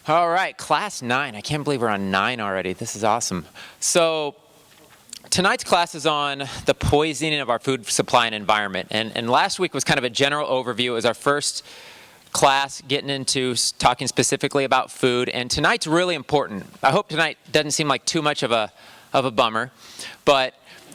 All right, class 9. I can't believe we're on 9 already. This is awesome. So tonight's class is on the poisoning of our food supply and environment. And last week was kind of a general overview. It was our first class getting into talking specifically about food. And tonight's really important. I hope tonight doesn't seem like too much of a bummer, but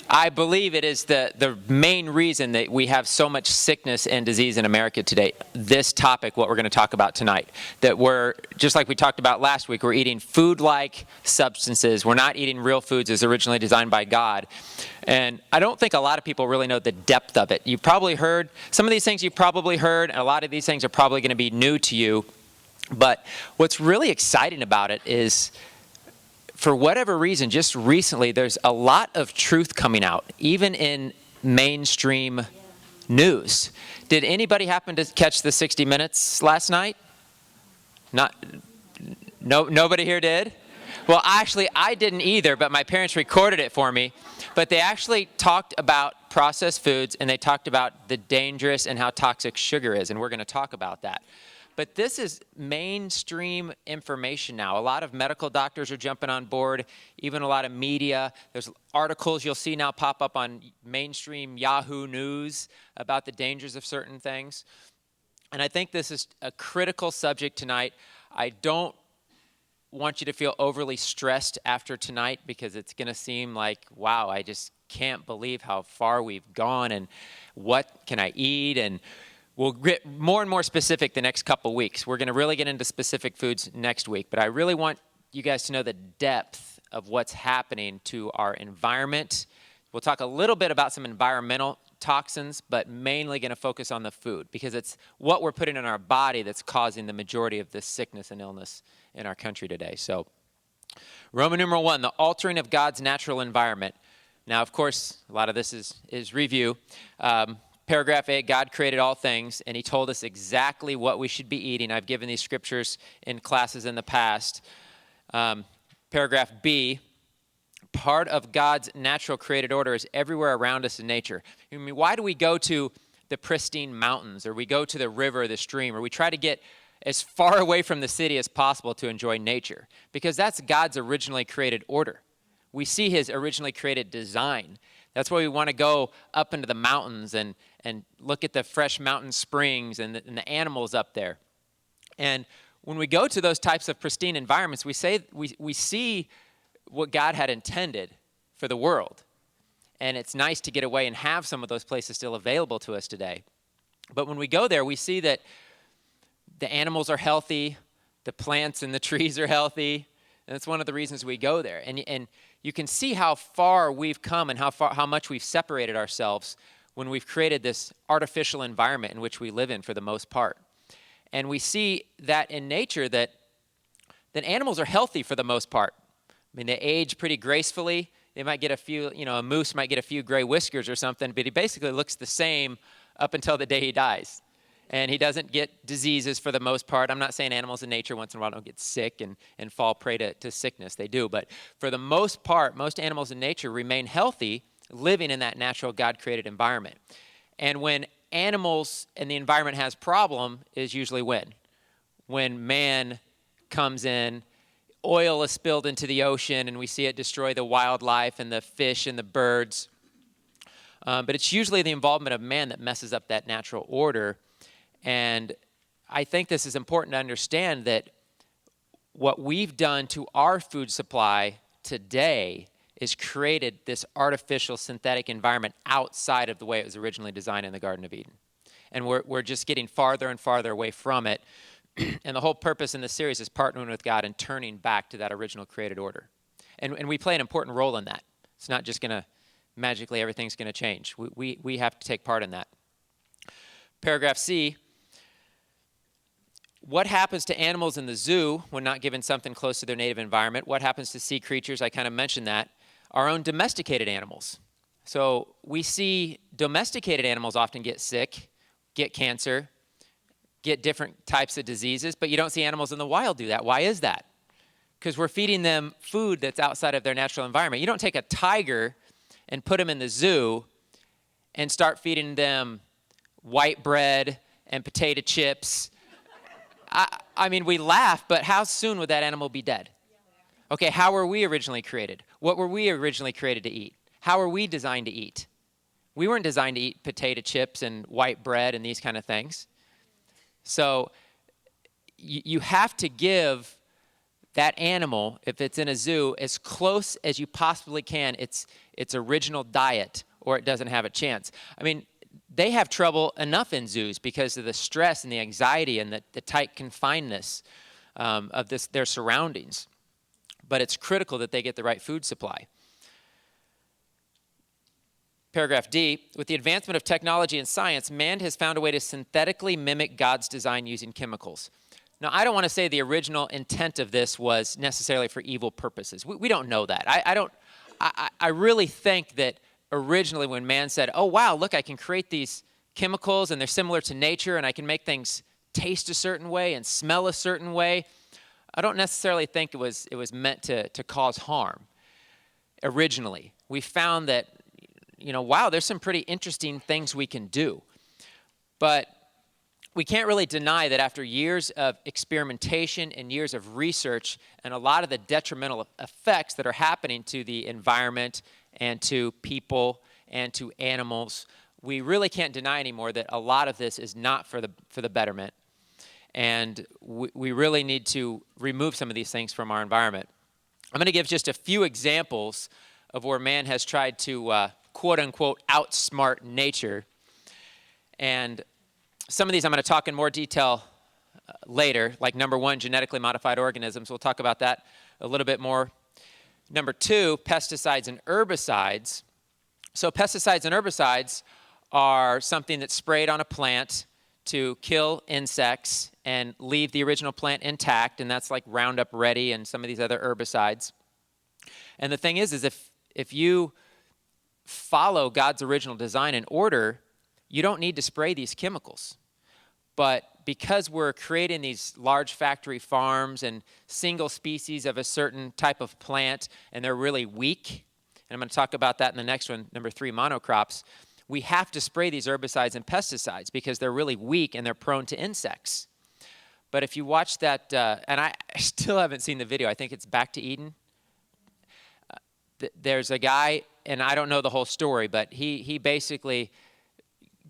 I believe it is the main reason that we have so much sickness and disease in America today. This topic, what we're going to talk about tonight, that we're, just like we talked about last week, we're eating food-like substances. We're not eating real foods as originally designed by God. And I don't think a lot of people really know the depth of it. You've probably heard, some of these things you've probably heard, and a lot of these things are probably going to be new to you. But what's really exciting about it is, for whatever reason, just recently, there's a lot of truth coming out, even in mainstream news. Did anybody happen to catch the 60 Minutes last night? Nobody here did? Well, actually, I didn't either, but my parents recorded it for me. But they actually talked about processed foods, and they talked about the dangerous and how toxic sugar is, and we're going to talk about that. But this is mainstream information now. A lot of medical doctors are jumping on board, even a lot of media. There's articles you'll see now pop up on mainstream Yahoo News about the dangers of certain things. And I think this is a critical subject tonight. I don't want you to feel overly stressed after tonight, because it's going to seem like, wow, I just can't believe how far we've gone, and what can I eat? And we'll get more and more specific the next couple weeks. We're going to really get into specific foods next week, but I really want you guys to know the depth of what's happening to our environment. We'll talk a little bit about some environmental toxins, but mainly going to focus on the food, because it's what we're putting in our body that's causing the majority of this sickness and illness in our country today. So, Roman numeral 1, the altering of God's natural environment. Now, of course, a lot of this is review. Paragraph 8, God created all things, and he told us exactly what we should be eating. I've given these scriptures in classes in the past. Paragraph B, part of God's natural created order is everywhere around us in nature. I mean, why do we go to the pristine mountains, or we go to the river or the stream, or we try to get as far away from the city as possible to enjoy nature? Because that's God's originally created order. We see his originally created design. That's why we want to go up into the mountains and look at the fresh mountain springs and the animals up there. And when we go to those types of pristine environments, we see what God had intended for the world. And it's nice to get away and have some of those places still available to us today. But when we go there, we see that the animals are healthy, the plants and the trees are healthy, and that's one of the reasons we go there. And you can see how far we've come and how much we've separated ourselves when we've created this artificial environment in which we live in for the most part. And we see that in nature that animals are healthy for the most part. I mean, they age pretty gracefully. They might get a few, a moose might get a few gray whiskers or something, but he basically looks the same up until the day he dies. And he doesn't get diseases for the most part. I'm not saying animals in nature once in a while don't get sick and fall prey to sickness. They do. But for the most part, most animals in nature remain healthy, living in that natural God-created environment. And when animals and the environment has problem is usually when man comes in, oil is spilled into the ocean, and we see it destroy the wildlife and the fish and the birds. But it's usually the involvement of man that messes up that natural order. And I think this is important to understand, that what we've done to our food supply today is created this artificial synthetic environment outside of the way it was originally designed in the Garden of Eden. And we're just getting farther and farther away from it. And the whole purpose in this series is partnering with God and turning back to that original created order. And we play an important role in that. It's not just going to magically everything's going to change. We have to take part in that. Paragraph C, what happens to animals in the zoo when not given something close to their native environment? What happens to sea creatures? I kind of mentioned that. Our own domesticated animals. So we see domesticated animals often get sick, get cancer, get different types of diseases, but you don't see animals in the wild do that. Why is that? Because we're feeding them food that's outside of their natural environment. You don't take a tiger and put them in the zoo and start feeding them white bread and potato chips. I mean, we laugh, but how soon would that animal be dead? Okay, how were we originally created? What were we originally created to eat? How are we designed to eat? We weren't designed to eat potato chips and white bread and these kind of things. So you have to give that animal, if it's in a zoo, as close as you possibly can its original diet, or it doesn't have a chance. I mean, they have trouble enough in zoos because of the stress and the anxiety and the tight confinedness of their surroundings. But it's critical that they get the right food supply. Paragraph D, with the advancement of technology and science, man has found a way to synthetically mimic God's design using chemicals. Now, I don't want to say the original intent of this was necessarily for evil purposes. We don't know that. I really think that originally when man said, oh, wow, look, I can create these chemicals and they're similar to nature and I can make things taste a certain way and smell a certain way, I don't necessarily think it was meant to cause harm originally. We found that, wow, there's some pretty interesting things we can do. But we can't really deny that after years of experimentation and years of research and a lot of the detrimental effects that are happening to the environment and to people and to animals, we really can't deny anymore that a lot of this is not for the betterment. And we really need to remove some of these things from our environment. I'm going to give just a few examples of where man has tried to, quote unquote, outsmart nature. And some of these I'm going to talk in more detail later, like number 1, genetically modified organisms. We'll talk about that a little bit more. Number 2, pesticides and herbicides. So pesticides and herbicides are something that's sprayed on a plant to kill insects and leave the original plant intact, and that's like Roundup Ready and some of these other herbicides. And the thing is if you follow God's original design and order, you don't need to spray these chemicals. But because we're creating these large factory farms and single species of a certain type of plant, and they're really weak, and I'm going to talk about that in the next one, number 3, monocrops, we have to spray these herbicides and pesticides because they're really weak and they're prone to insects. But if you watch that, and I still haven't seen the video, I think it's Back to Eden. There's a guy, and I don't know the whole story, but he basically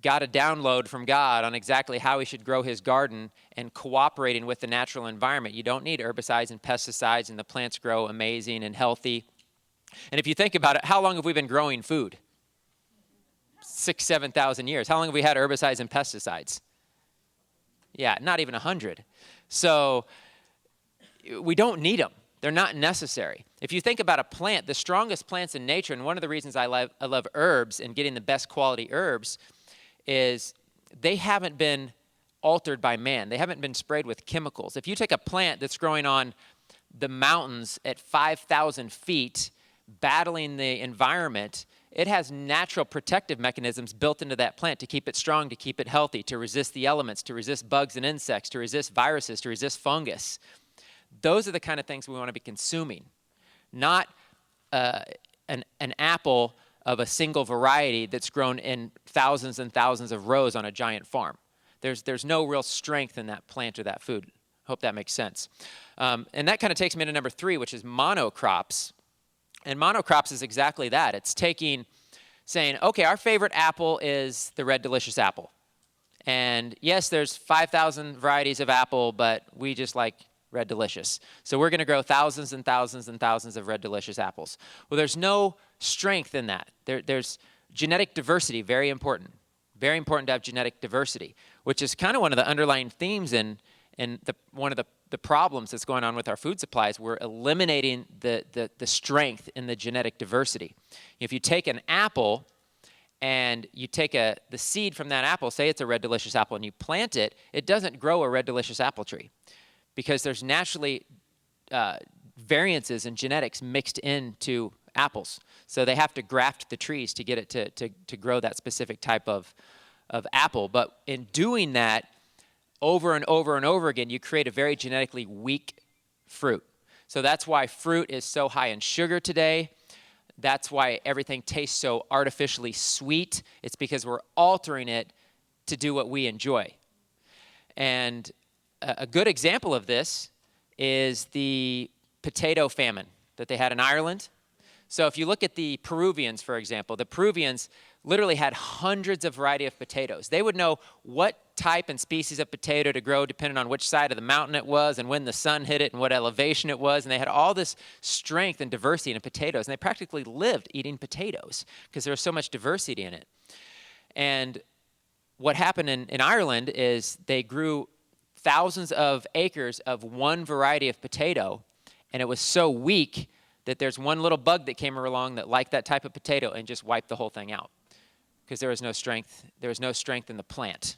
got a download from God on exactly how he should grow his garden and cooperating with the natural environment. You don't need herbicides and pesticides, and the plants grow amazing and healthy. And if you think about it, how long have we been growing food? 6,000, 7,000 years. How long have we had herbicides and pesticides? Yeah, not even 100. So we don't need them. They're not necessary. If you think about a plant, the strongest plants in nature, and one of the reasons I love herbs and getting the best quality herbs is they haven't been altered by man. They haven't been sprayed with chemicals. If you take a plant that's growing on the mountains at 5,000 feet, battling the environment, it has natural protective mechanisms built into that plant to keep it strong, to keep it healthy, to resist the elements, to resist bugs and insects, to resist viruses, to resist fungus. Those are the kind of things we want to be consuming, not an apple of a single variety that's grown in thousands and thousands of rows on a giant farm. There's no real strength in that plant or that food. Hope that makes sense. And that kind of takes me to number 3, which is monocrops. And monocrops is exactly that. It's saying, okay, our favorite apple is the Red Delicious apple. And yes, there's 5,000 varieties of apple, but we just like Red Delicious. So we're going to grow thousands and thousands and thousands of Red Delicious apples. Well, there's no strength in that. There's genetic diversity, very important. Very important to have genetic diversity, which is kind of one of the underlying themes in one of the problems that's going on with our food supplies. We're eliminating the strength in the genetic diversity. If you take an apple and you take the seed from that apple, say it's a Red Delicious apple, and you plant it, it doesn't grow a Red Delicious apple tree because there's naturally variances in genetics mixed into apples. So they have to graft the trees to get it to grow that specific type of apple. But in doing that, over and over and over again, you create a very genetically weak fruit. So that's why fruit is so high in sugar today. That's why everything tastes so artificially sweet. It's because we're altering it to do what we enjoy. And a good example of this is the potato famine that they had in Ireland. So if you look at the Peruvians, for example, the Peruvians literally had hundreds of variety of potatoes. They would know what type and species of potato to grow depending on which side of the mountain it was and when the sun hit it and what elevation it was. And they had all this strength and diversity in potatoes. And they practically lived eating potatoes because there was so much diversity in it. And what happened in Ireland is they grew thousands of acres of one variety of potato, and it was so weak that there's one little bug that came along that liked that type of potato and just wiped the whole thing out because there was no strength. There was no strength in the plant.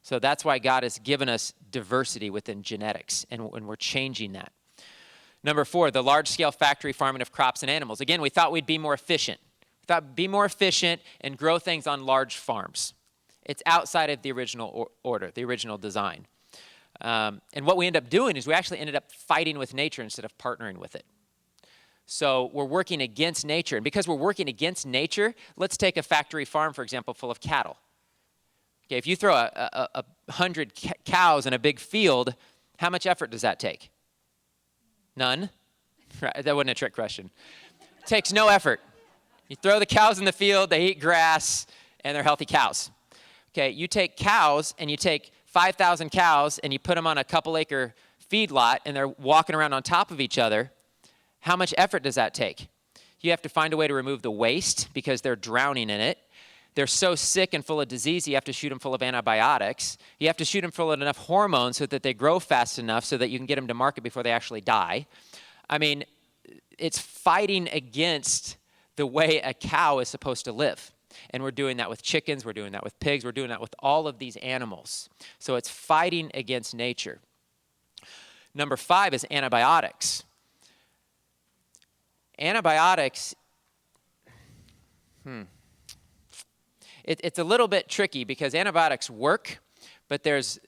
So that's why God has given us diversity within genetics, and we're changing that. Number 4, the large-scale factory farming of crops and animals. Again, we thought we'd be more efficient. We thought we'd be more efficient and grow things on large farms. It's outside of the original order, the original design. And what we end up doing is we actually ended up fighting with nature instead of partnering with it. So we're working against nature. And because we're working against nature, let's take a factory farm, for example, full of cattle. Okay, if you throw 100 cows in a big field, how much effort does that take? None? Right, that wasn't a trick question. It takes no effort. You throw the cows in the field, they eat grass, and they're healthy cows. Okay, you take cows and you take 5,000 cows and you put them on a couple acre feedlot and they're walking around on top of each other. How much effort does that take? You have to find a way to remove the waste because they're drowning in it. They're so sick and full of disease, you have to shoot them full of antibiotics. You have to shoot them full of enough hormones so that they grow fast enough so that you can get them to market before they actually die. I mean, it's fighting against the way a cow is supposed to live. And we're doing that with chickens, we're doing that with pigs, we're doing that with all of these animals. So it's fighting against nature. Number 5 is antibiotics. Antibiotics, it's a little bit tricky because antibiotics work, but there's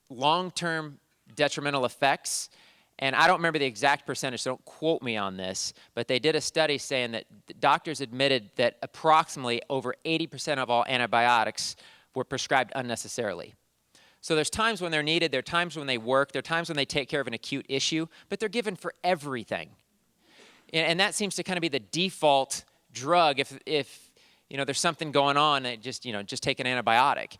long-term detrimental effects. And I don't remember the exact percentage, so don't quote me on this, but they did a study saying that doctors admitted that approximately over 80% of all antibiotics were prescribed unnecessarily. So there's times when they're needed, there are times when they work, there are times when they take care of an acute issue, but they're given for everything. And that seems to kind of be the default drug if there's something going on, just take an antibiotic.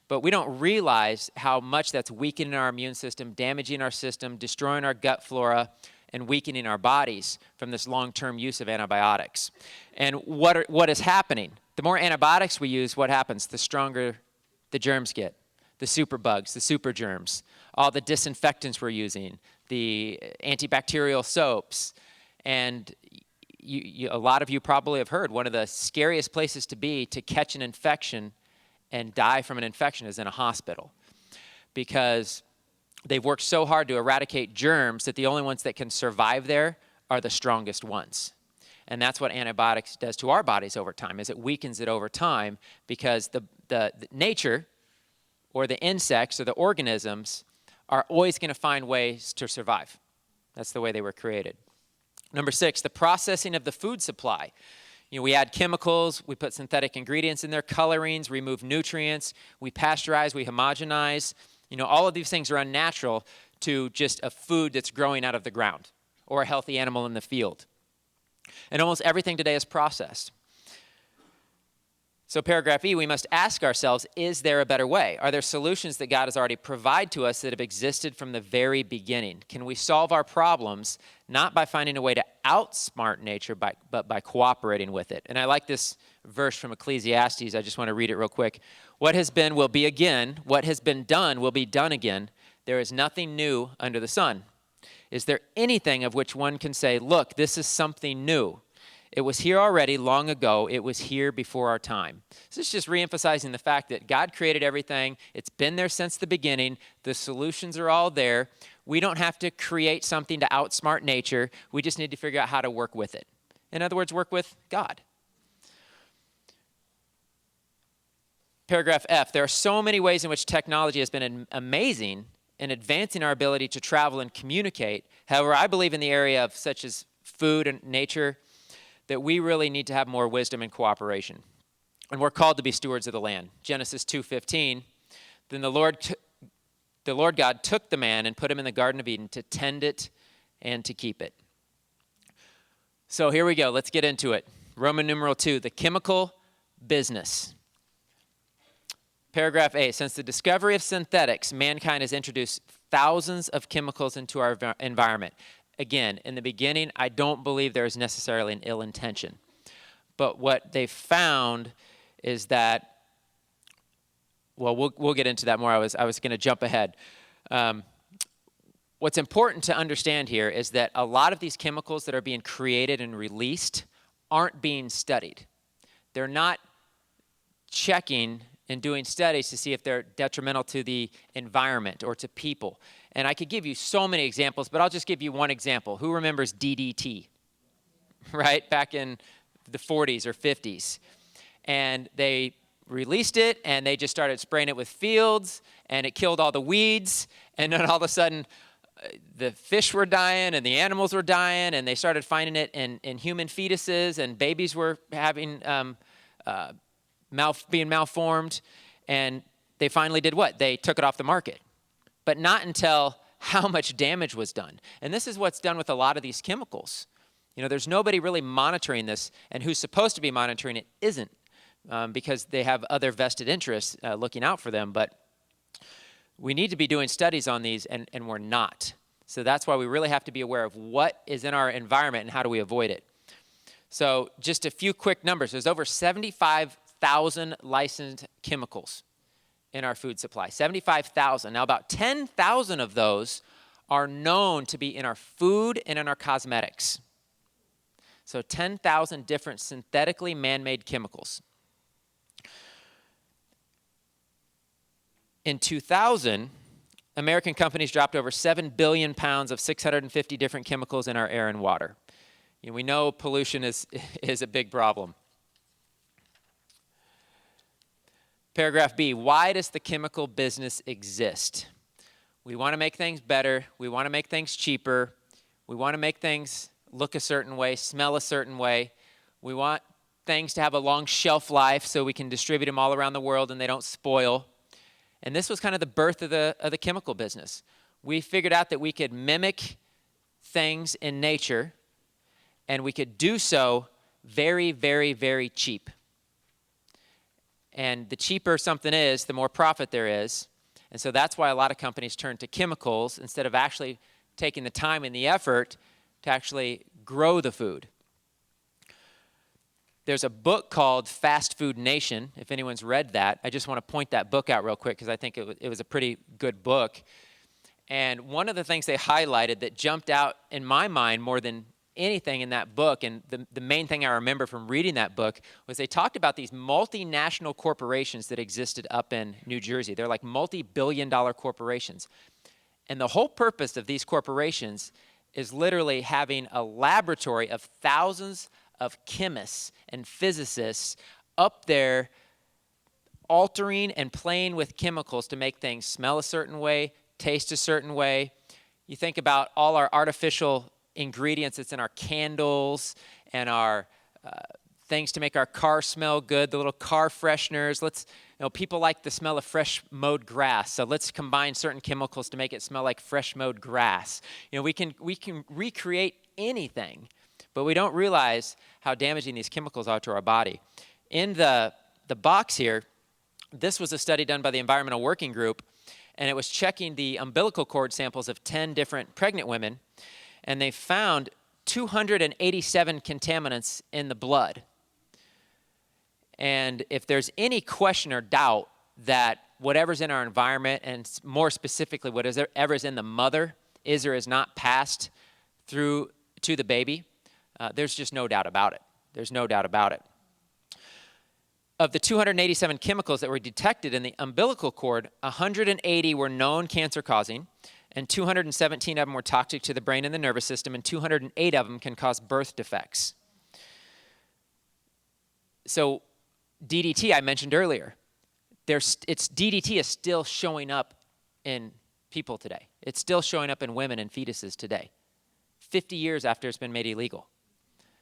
But we don't realize how much that's weakening our immune system, damaging our system, destroying our gut flora, and weakening our bodies from this long-term use of antibiotics. And what is happening? The more antibiotics we use, what happens? The stronger the germs get, the superbugs, the super germs, all the disinfectants we're using, the antibacterial soaps. And a lot of you probably have heard one of the scariest places to be to catch an infection and die from an infection is in a hospital because they've worked so hard to eradicate germs that the only ones that can survive there are the strongest ones. And that's what antibiotics does to our bodies over time, is it weakens it over time because the nature or the insects or the organisms are always going to find ways to survive. That's the way they were created. Number 6, the processing of the food supply. We add chemicals, we put synthetic ingredients in there, colorings, remove nutrients, we pasteurize, we homogenize. All of these things are unnatural to just a food that's growing out of the ground or a healthy animal in the field. And almost everything today is processed. So paragraph E, we must ask ourselves, is there a better way? Are there solutions that God has already provided to us that have existed from the very beginning? Can we solve our problems not by finding a way to outsmart nature, but by cooperating with it? And I like this verse from Ecclesiastes. I just want to read it real quick. What has been will be again. What has been done will be done again. There is nothing new under the sun. Is there anything of which one can say, look, this is something new? It was here already long ago. It was here before our time. This is just reemphasizing the fact that God created everything. It's been there since the beginning. The solutions are all there. We don't have to create something to outsmart nature. We just need to figure out how to work with it. In other words, work with God. Paragraph F, there are so many ways in which technology has been amazing in advancing our ability to travel and communicate. However, I believe in the area of such as food and nature, that we really need to have more wisdom and cooperation. And we're called to be stewards of the land. Genesis 2:15, then the Lord the Lord God took the man and put him in the Garden of Eden to tend it and to keep it. So here we go. Let's get into it. Roman numeral 2, the chemical business. Paragraph A, since the discovery of synthetics, mankind has introduced thousands of chemicals into our environment. Again, in the beginning, I don't believe there is necessarily an ill intention. But what they found is that, well, we'll get into that more. I was going to jump ahead. What's important to understand here is that a lot of these chemicals that are being created and released aren't being studied. They're not checking and doing studies to see if they're detrimental to the environment or to people. And I could give you so many examples, but I'll just give you one example. Who remembers DDT, right? Back in the 40s or 50s. And they released it, and they just started spraying it with fields, and it killed all the weeds. And then all of a sudden, the fish were dying, and the animals were dying, and they started finding it in human fetuses, and babies were having being malformed, and they finally did what? They took it off the market. But not until how much damage was done. And this is what's done with a lot of these chemicals. You know, there's nobody really monitoring this, and who's supposed to be monitoring it isn't, because they have other vested interests looking out for them. But we need to be doing studies on these, and we're not. So that's why we really have to be aware of what is in our environment and how do we avoid it. So just a few quick numbers. There's over 75,000 licensed chemicals in our food supply, 75,000. Now about 10,000 of those are known to be in our food and in our cosmetics. So 10,000 different synthetically man-made chemicals. In 2000, American companies dropped over 7 billion pounds of 650 different chemicals in our air and water. You know, we know pollution is a big problem. Paragraph B, why does the chemical business exist? We want to make things better. We want to make things cheaper. We want to make things look a certain way, smell a certain way. We want things to have a long shelf life so we can distribute them all around the world and they don't spoil. And this was kind of the birth of the chemical business. We figured out that we could mimic things in nature, and we could do so very, very, very cheap. And the cheaper something is, the more profit there is. And so that's why a lot of companies turn to chemicals instead of actually taking the time and the effort to actually grow the food. There's a book called Fast Food Nation, if anyone's read that. I just want to point that book out real quick because I think it was a pretty good book. And one of the things they highlighted that jumped out in my mind more than anything in that book, and the main thing I remember from reading that book, was they talked about these multinational corporations that existed up in New Jersey. They're like multi-billion-dollar corporations. And the whole purpose of these corporations is literally having a laboratory of thousands of chemists and physicists up there altering and playing with chemicals to make things smell a certain way, taste a certain way. You think about all our artificial ingredients that's in our candles and our things to make our car smell good, the little car fresheners. People like the smell of fresh mowed grass, so let's combine certain chemicals to make it smell like fresh mowed grass. We can recreate anything, but we don't realize how damaging these chemicals are to our body. In the box here, this was a study done by the Environmental Working Group, and it was checking the umbilical cord samples of 10 different pregnant women, and they found 287 contaminants in the blood. And if there's any question or doubt that whatever's in our environment, and more specifically whatever's in the mother, is or is not passed through to the baby, there's just no doubt about it. There's no doubt about it. Of the 287 chemicals that were detected in the umbilical cord, 180 were known cancer-causing, and 217 of them were toxic to the brain and the nervous system, and 208 of them can cause birth defects. So DDT, I mentioned earlier, DDT is still showing up in people today. It's still showing up in women and fetuses today, 50 years after it's been made illegal.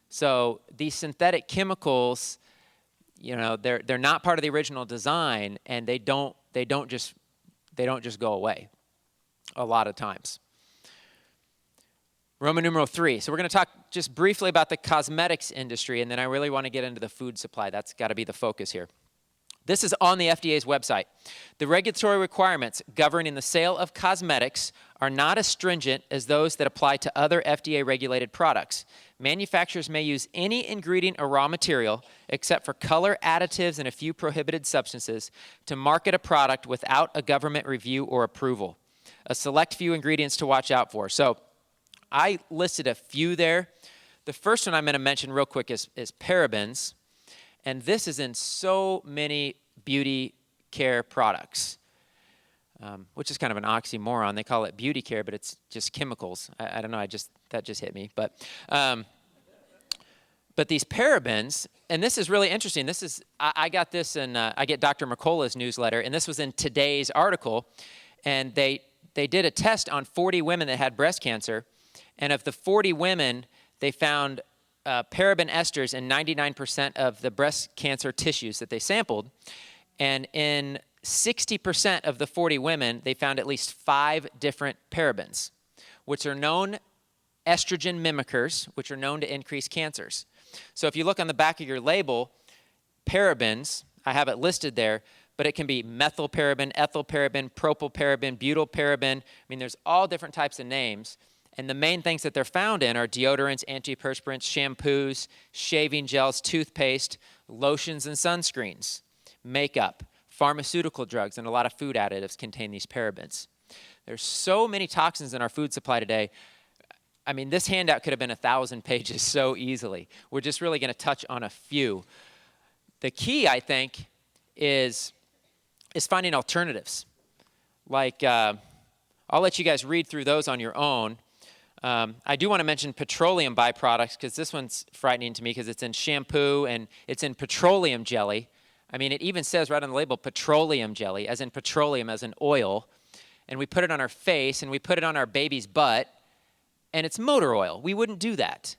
So these synthetic chemicals, they're not part of the original design, and they don't just go away. a lot of times. Roman numeral 3. So we're going to talk just briefly about the cosmetics industry, and then I really want to get into the food supply. That's got to be the focus here. This is on the FDA's website. The regulatory requirements governing the sale of cosmetics are not as stringent as those that apply to other FDA-regulated products. Manufacturers may use any ingredient or raw material, except for color additives and a few prohibited substances, to market a product without a government review or approval. A select few ingredients to watch out for. So I listed a few there. The first one I'm going to mention real quick is parabens. And this is in so many beauty care products, which is kind of an oxymoron. They call it beauty care, but it's just chemicals. I don't know, that just hit me. But these parabens, and this is really interesting. I got this in, I get Dr. Mercola's newsletter, and this was in today's article. And they did a test on 40 women that had breast cancer. And of the 40 women, they found paraben esters in 99% of the breast cancer tissues that they sampled. And in 60% of the 40 women, they found at least 5 different parabens, which are known estrogen mimickers, which are known to increase cancers. So if you look on the back of your label, parabens, I have it listed there, but it can be methylparaben, ethylparaben, propylparaben, butylparaben. I mean, there's all different types of names. And the main things that they're found in are deodorants, antiperspirants, shampoos, shaving gels, toothpaste, lotions and sunscreens, makeup, pharmaceutical drugs, and a lot of food additives contain these parabens. There's so many toxins in our food supply today. I mean, this handout could have been 1,000 pages so easily. We're just really going to touch on a few. The key, I think, is finding alternatives. Like, I'll let you guys read through those on your own. I do want to mention petroleum byproducts, because this one's frightening to me because it's in shampoo and it's in petroleum jelly. I mean, it even says right on the label, petroleum jelly, as in petroleum, as in oil. And we put it on our face and we put it on our baby's butt, and it's motor oil. We wouldn't do that.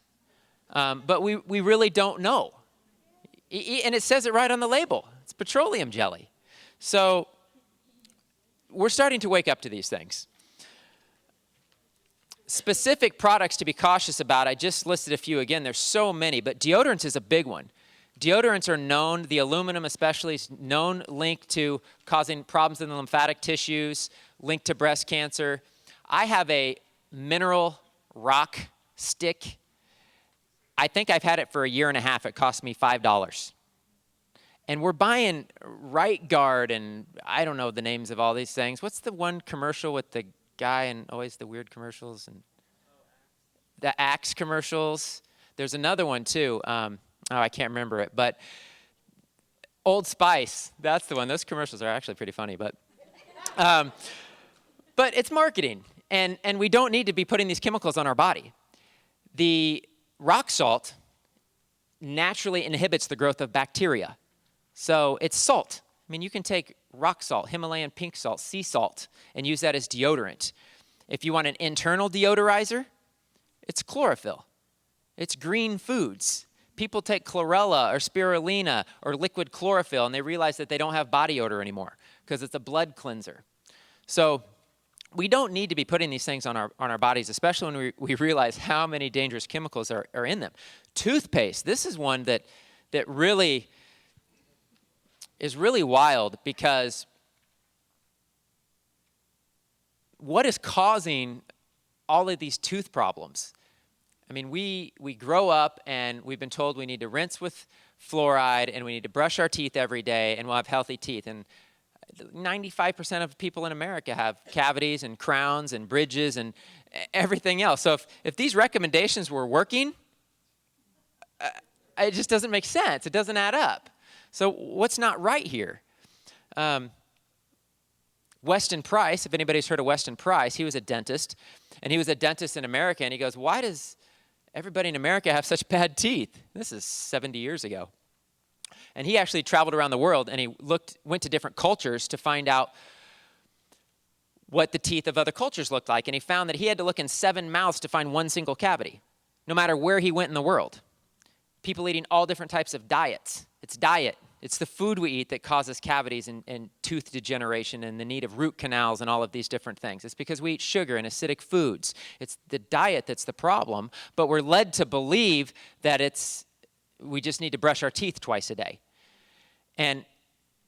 But we really don't know. And it says it right on the label. It's petroleum jelly. So we're starting to wake up to these things. Specific products to be cautious about, I just listed a few again. There's so many, but deodorants is a big one. Deodorants are known, the aluminum especially, is known linked to causing problems in the lymphatic tissues, linked to breast cancer. I have a mineral rock stick. I think I've had it for 1.5 years. It cost me $5. And we're buying Right Guard, and I don't know the names of all these things. What's the one commercial with the guy and always the weird commercials and the Axe commercials? There's another one too. I can't remember it, but Old Spice, that's the one. Those commercials are actually pretty funny, but it's marketing, and we don't need to be putting these chemicals on our body. The rock salt naturally inhibits the growth of bacteria, so it's salt. I mean, you can take rock salt, Himalayan pink salt, sea salt, and use that as deodorant. If you want an internal deodorizer, it's chlorophyll. It's green foods. People take chlorella or spirulina or liquid chlorophyll, and they realize that they don't have body odor anymore because it's a blood cleanser. So we don't need to be putting these things on our bodies, especially when we realize how many dangerous chemicals are in them. Toothpaste, this is one that really is really wild, because what is causing all of these tooth problems? I mean, we grow up and we've been told we need to rinse with fluoride and we need to brush our teeth every day and we'll have healthy teeth. And 95% of people in America have cavities and crowns and bridges and everything else. So if these recommendations were working, it just doesn't make sense. It doesn't add up. So what's not right here? Weston Price, if anybody's heard of Weston Price, he was a dentist, and he was a dentist in America, and he goes, why does everybody in America have such bad teeth? This is 70 years ago. And he actually traveled around the world, and he went to different cultures to find out what the teeth of other cultures looked like, and he found that he had to look in 7 mouths to find one single cavity, no matter where he went in the world. People eating all different types of diets. It's diet, It's the food we eat that causes cavities and tooth degeneration and the need of root canals and all of these different things. It's because we eat sugar and acidic foods. It's the diet that's the problem, but we're led to believe that we just need to brush our teeth twice a day. And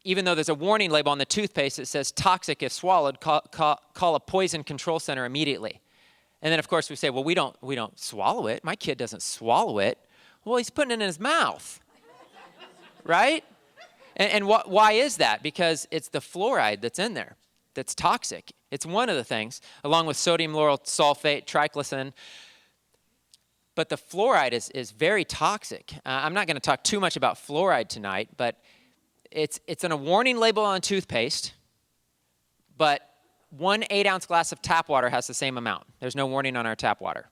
even though there's a warning label on the toothpaste that says toxic if swallowed, call a poison control center immediately. And then, of course, we say, well, we don't swallow it. My kid doesn't swallow it. Well, he's putting it in his mouth, right? And why is that? Because it's the fluoride that's in there that's toxic. It's one of the things, along with sodium lauryl sulfate, triglycerin. But the fluoride is very toxic. I'm not going to talk too much about fluoride tonight, but it's on a warning label on toothpaste, but 1 8-ounce glass of tap water has the same amount. There's no warning on our tap water.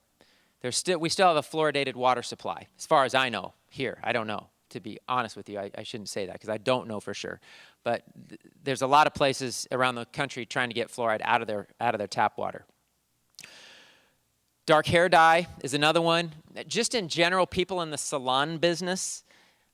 We still have a fluoridated water supply, as far as I know here. I don't know. To be honest with you, I shouldn't say that because I don't know for sure. But there's a lot of places around the country trying to get fluoride out of their tap water. Dark hair dye is another one. Just in general, people in the salon business,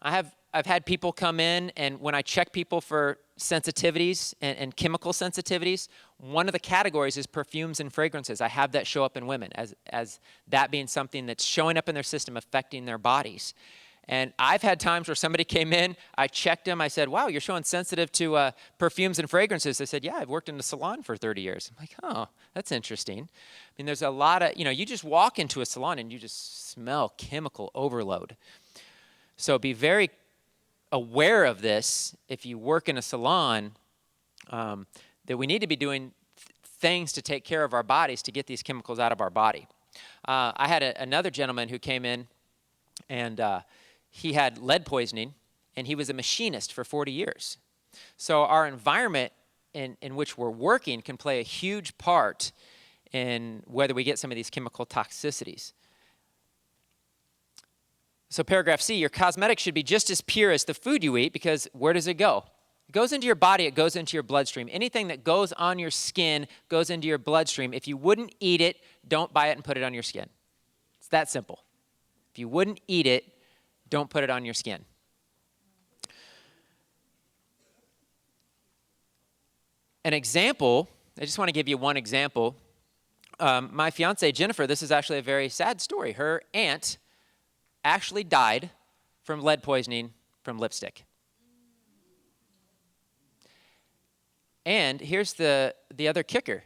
I've had people come in, and when I check people for sensitivities and chemical sensitivities, one of the categories is perfumes and fragrances. I have that show up in women as that being something that's showing up in their system, affecting their bodies. And I've had times where somebody came in, I checked them, I said, wow, you're showing sensitive to perfumes and fragrances. They said, yeah, I've worked in a salon for 30 years. I'm like, oh, that's interesting. I mean, there's a lot of, you just walk into a salon and you just smell chemical overload. So be very aware of this if you work in a salon, that we need to be doing things to take care of our bodies to get these chemicals out of our body. I had another gentleman who came in, and he had lead poisoning, and he was a machinist for 40 years. So our environment in which we're working can play a huge part in whether we get some of these chemical toxicities. So paragraph C, your cosmetics should be just as pure as the food you eat, because where does it go? It goes into your body, it goes into your bloodstream. Anything that goes on your skin goes into your bloodstream. If you wouldn't eat it, don't buy it and put it on your skin. It's that simple. If you wouldn't eat it, don't put it on your skin. An example, I just want to give you one example. My fiance, Jennifer, this is actually a very sad story. Her aunt actually died from lead poisoning from lipstick. And here's the other kicker.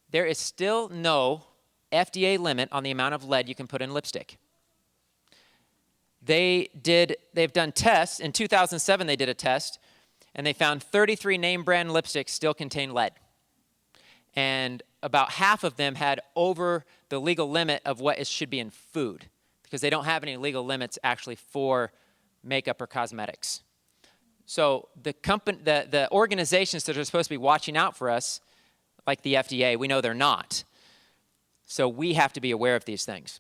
There is still no FDA limit on the amount of lead you can put in lipstick. They've done tests. In 2007, they did a test, and they found 33 name brand lipsticks still contain lead. And about half of them had over the legal limit of what should be in food, because they don't have any legal limits actually for makeup or cosmetics. So the organizations that are supposed to be watching out for us, like the FDA, we know they're not. So we have to be aware of these things.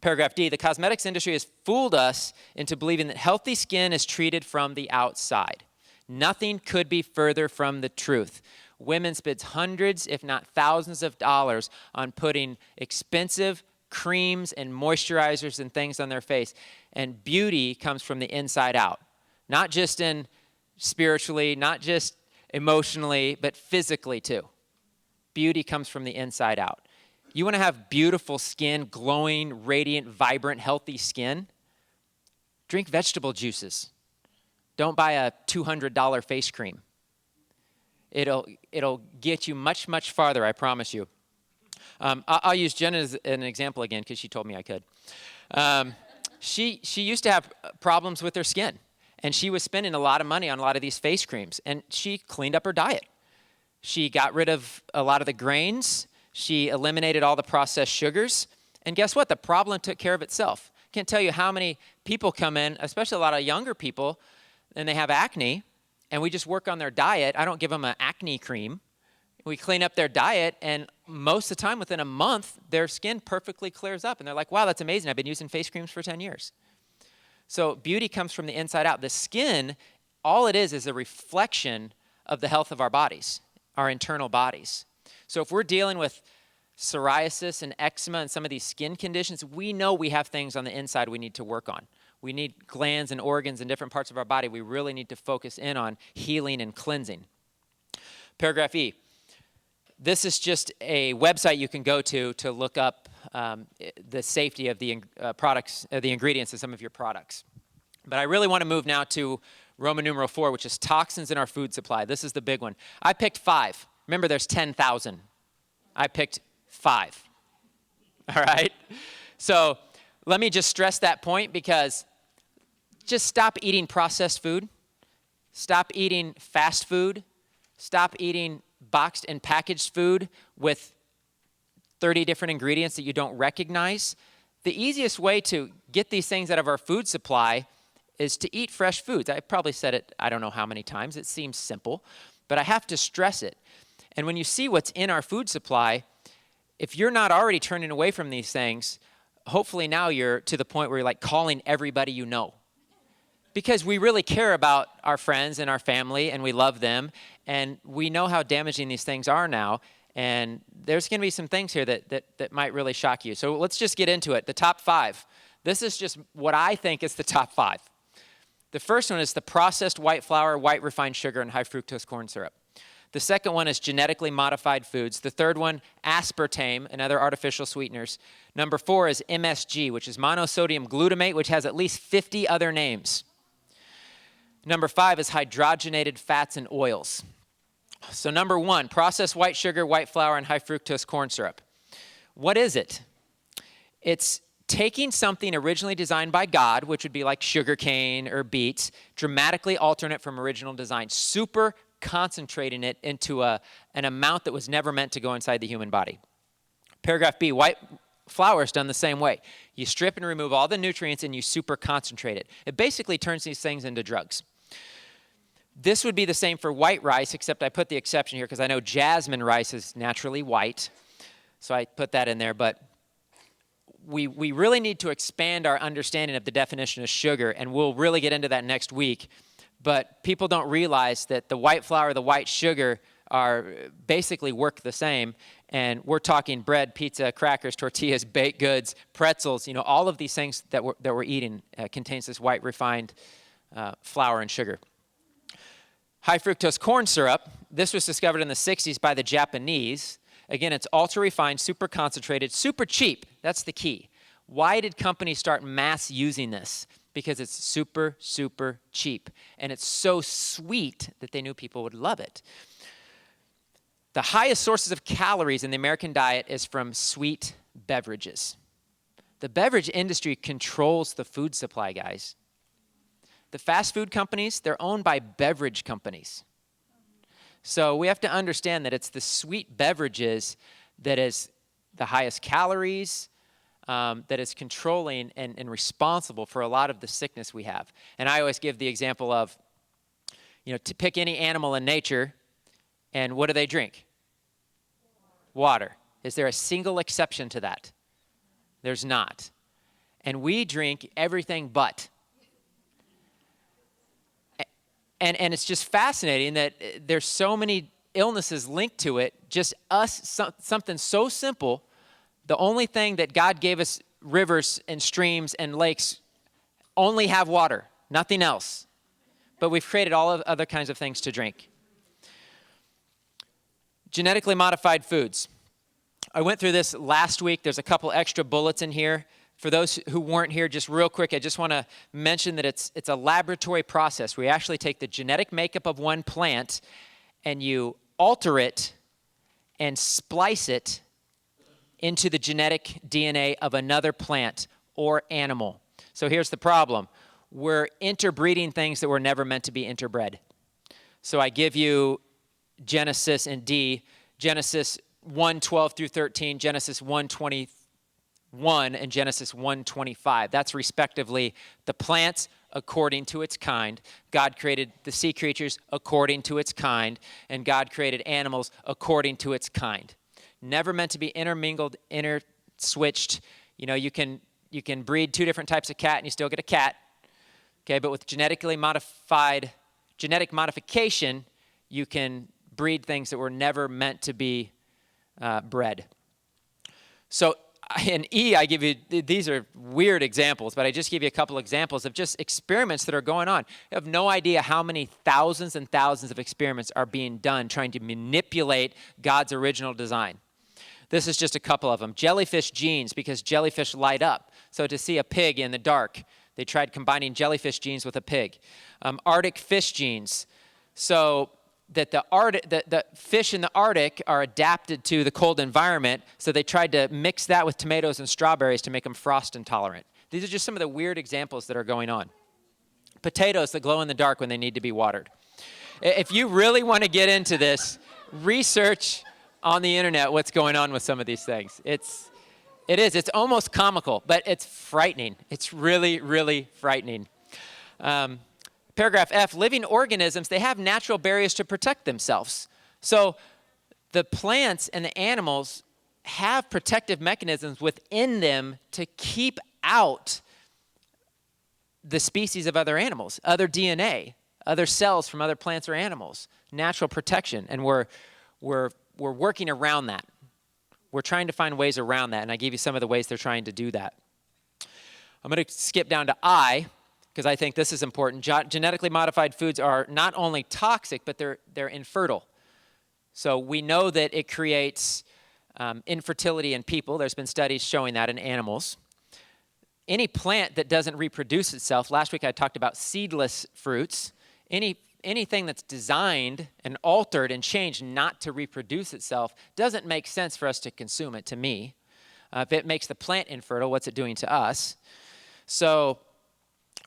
Paragraph D, the cosmetics industry has fooled us into believing that healthy skin is treated from the outside. Nothing could be further from the truth. Women spend hundreds, if not thousands of dollars on putting expensive creams and moisturizers and things on their face. And beauty comes from the inside out. Not just in spiritually, not just emotionally, but physically too. Beauty comes from the inside out. You want to have beautiful skin, glowing, radiant, vibrant, healthy skin? Drink vegetable juices. Don't buy a $200 face cream. It'll get you much, much farther, I promise you. I'll use Jen as an example again because she told me I could. She used to have problems with her skin, and she was spending a lot of money on a lot of these face creams, and she cleaned up her diet. She got rid of a lot of the grains. She eliminated all the processed sugars. And guess what? The problem took care of itself. Can't tell you how many people come in, especially a lot of younger people, and they have acne, and we just work on their diet. I don't give them an acne cream. We clean up their diet, and most of the time, within a month, their skin perfectly clears up. And they're like, wow, that's amazing. I've been using face creams for 10 years. So beauty comes from the inside out. The skin, all it is a reflection of the health of our bodies, our internal bodies. So if we're dealing with psoriasis and eczema and some of these skin conditions, we know we have things on the inside we need to work on. we need glands and organs in different parts of our body. We really need to focus in on healing and cleansing. Paragraph E. This is just a website you can go to look up the safety of the products, the ingredients in some of your products. But I really want to move now to Roman numeral 4, which is toxins in our food supply. This is the big one. I picked 5. Remember, there's 10,000. I picked 5. All right? So let me just stress that point, because just stop eating processed food. Stop eating fast food. Stop eating boxed and packaged food with 30 different ingredients that you don't recognize. The easiest way to get these things out of our food supply is to eat fresh foods. I probably said it, I don't know how many times. It seems simple, but I have to stress it. And when you see what's in our food supply, if you're not already turning away from these things, hopefully now you're to the point where you're like calling everybody you know. Because we really care about our friends and our family, and we love them, and we know how damaging these things are now, and there's going to be some things here that might really shock you. So let's just get into it. The top 5. This is just what I think is the top 5. The first one is the processed white flour, white refined sugar, and high fructose corn syrup. The second one is genetically modified foods. The third one, aspartame and other artificial sweeteners. Number 4 is MSG, which is monosodium glutamate, which has at least 50 other names. Number 5 is hydrogenated fats and oils. So number 1, processed white sugar, white flour, and high fructose corn syrup. What is it? It's taking something originally designed by God, which would be like sugar cane or beets, dramatically altering it from original design, super concentrating it into an amount that was never meant to go inside the human body. Paragraph B, white flour is done the same way. You strip and remove all the nutrients and you super concentrate it. It basically turns these things into drugs. This would be the same for white rice, except I put the exception here because I know jasmine rice is naturally white. So I put that in there, but we really need to expand our understanding of the definition of sugar, and we'll really get into that next week. But people don't realize that the white flour, the white sugar are basically work the same, and we're talking bread, pizza, crackers, tortillas, baked goods, pretzels, all of these things that we're eating contains this white refined flour and sugar. High fructose corn syrup, this was discovered in the 60s by the Japanese. Again, it's ultra-refined, super concentrated, super cheap. That's the key. Why did companies start mass using this? Because it's super, super cheap. And it's so sweet that they knew people would love it. The highest sources of calories in the American diet is from sweet beverages. The beverage industry controls the food supply, guys. The fast food companies, they're owned by beverage companies. So we have to understand that it's the sweet beverages that is the highest calories, that is controlling and responsible for a lot of the sickness we have. And I always give the example of, to pick any animal in nature, and what do they drink? Water. Is there a single exception to that? There's not. And we drink everything but. And it's just fascinating that there's so many illnesses linked to it. Just something so simple. The only thing that God gave us, rivers and streams and lakes, only have water, nothing else. But we've created all of other kinds of things to drink. Genetically modified foods. I went through this last week. There's a couple extra bullets in here. For those who weren't here, just real quick, I just want to mention that it's a laboratory process where you actually take the genetic makeup of one plant and you alter it and splice it into the genetic DNA of another plant or animal. So here's the problem. We're interbreeding things that were never meant to be interbred. So I give you Genesis and D, Genesis 1:12 through 13, Genesis 1:21, and Genesis 1:25. That's respectively the plants according to its kind. God created the sea creatures according to its kind, and God created animals according to its kind. Never meant to be intermingled, interswitched. You can breed 2 different types of cat and you still get a cat. Okay, but with genetic modification, you can breed things that were never meant to be bred. So in E, I give you, these are weird examples, but I just give you a couple examples of just experiments that are going on. You have no idea how many thousands and thousands of experiments are being done trying to manipulate God's original design. This is just a couple of them. Jellyfish genes, because jellyfish light up. So to see a pig in the dark, they tried combining jellyfish genes with a pig. Arctic fish genes, so that the fish in the Arctic are adapted to the cold environment, so they tried to mix that with tomatoes and strawberries to make them frost intolerant. These are just some of the weird examples that are going on. Potatoes that glow in the dark when they need to be watered. If you really want to get into this, research on the internet what's going on with some of these things. It's almost comical, but it's frightening. It's really, really frightening. Paragraph F, living organisms, they have natural barriers to protect themselves. So the plants and the animals have protective mechanisms within them to keep out the species of other animals, other DNA, other cells from other plants or animals, natural protection. And we're working around that. We're trying to find ways around that, and I gave you some of the ways they're trying to do that. I'm going to skip down to I, because I think this is important. Genetically modified foods are not only toxic, but they're infertile. So we know that it creates infertility in people. There's been studies showing that in animals. Any plant that doesn't reproduce itself, last week I talked about seedless fruits, anything that's designed and altered and changed not to reproduce itself doesn't make sense for us to consume it, to me. If it makes the plant infertile, what's it doing to us? So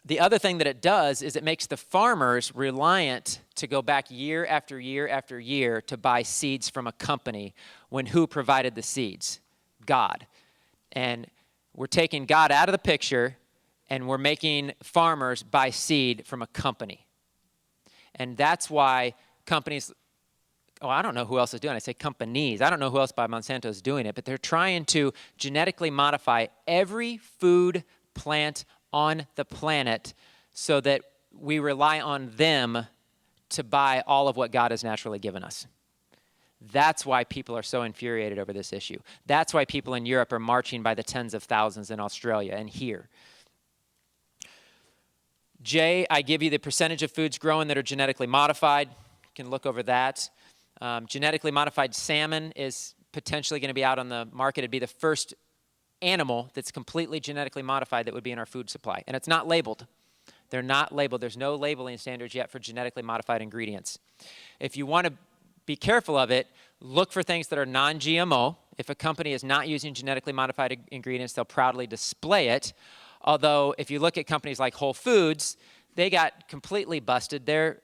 the other thing that it does is it makes the farmers reliant to go back year after year after year to buy seeds from a company when who provided the seeds? God. And we're taking God out of the picture and we're making farmers buy seed from a company. And that's why companies, I don't know who else is doing it. I say companies. I don't know who else by Monsanto is doing it, but they're trying to genetically modify every food plant on the planet so that we rely on them to buy all of what God has naturally given us. That's why people are so infuriated over this issue. That's why people in Europe are marching by the tens of thousands in Australia and here. J, I give you the percentage of foods grown that are genetically modified. You can look over that. Genetically modified salmon is potentially going to be out on the market. It'd be the first animal that's completely genetically modified that would be in our food supply. And it's not labeled. They're not labeled. There's no labeling standards yet for genetically modified ingredients. If you want to be careful of it, look for things that are non-GMO. If a company is not using genetically modified ingredients, they'll proudly display it. Although, if you look at companies like Whole Foods, they got completely busted. Their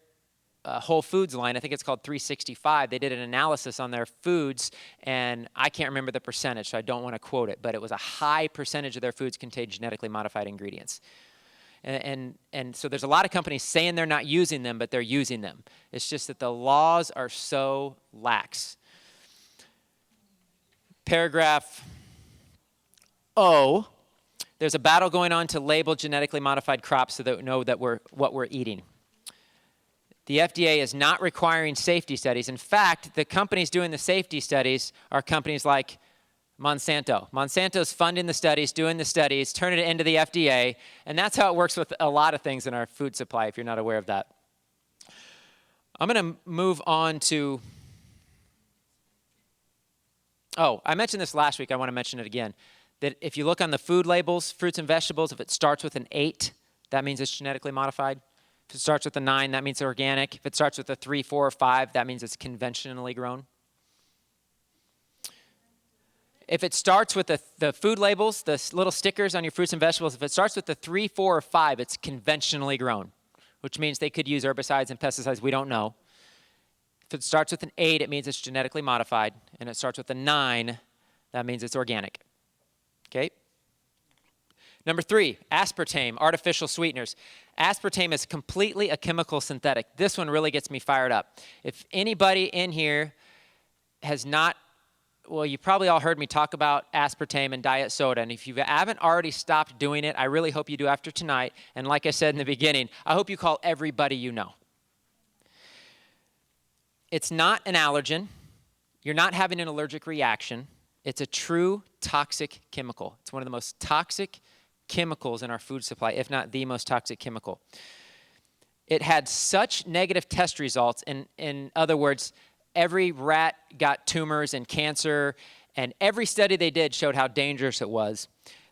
Whole Foods line, I think it's called 365, they did an analysis on their foods, and I can't remember the percentage, so I don't want to quote it, but it was a high percentage of their foods contained genetically modified ingredients. And so there's a lot of companies saying they're not using them, but they're using them. It's just that the laws are so lax. Paragraph O, there's a battle going on to label genetically modified crops so that we know that what we're eating. The FDA is not requiring safety studies. In fact, the companies doing the safety studies are companies like Monsanto. Monsanto's funding the studies, doing the studies, turning it into the FDA, and that's how it works with a lot of things in our food supply, if you're not aware of that. I'm going to move on to, I mentioned this last week. I want to mention it again, that if you look on the food labels, fruits and vegetables, if it starts with an 8, that means it's genetically modified. If it starts with a 9, that means it's organic. If it starts with a 3, 4, or 5, that means it's conventionally grown. If it starts with the food labels, the little stickers on your fruits and vegetables, if it starts with the 3, 4, or 5, it's conventionally grown, which means they could use herbicides and pesticides. We don't know. If it starts with an 8, it means it's genetically modified. And it starts with a 9, that means it's organic. Okay? Number 3, aspartame, artificial sweeteners. Aspartame is completely a chemical synthetic. This one really gets me fired up. If anybody in here has not, well, you probably all heard me talk about aspartame and diet soda, and if you haven't already stopped doing it, I really hope you do after tonight. And like I said in the beginning, I hope you call everybody you know. It's not an allergen. You're not having an allergic reaction. It's a true toxic chemical. It's one of the most toxic chemicals in our food supply, if not the most toxic chemical. It had such negative test results. In other words, every rat got tumors and cancer, and every study they did showed how dangerous it was,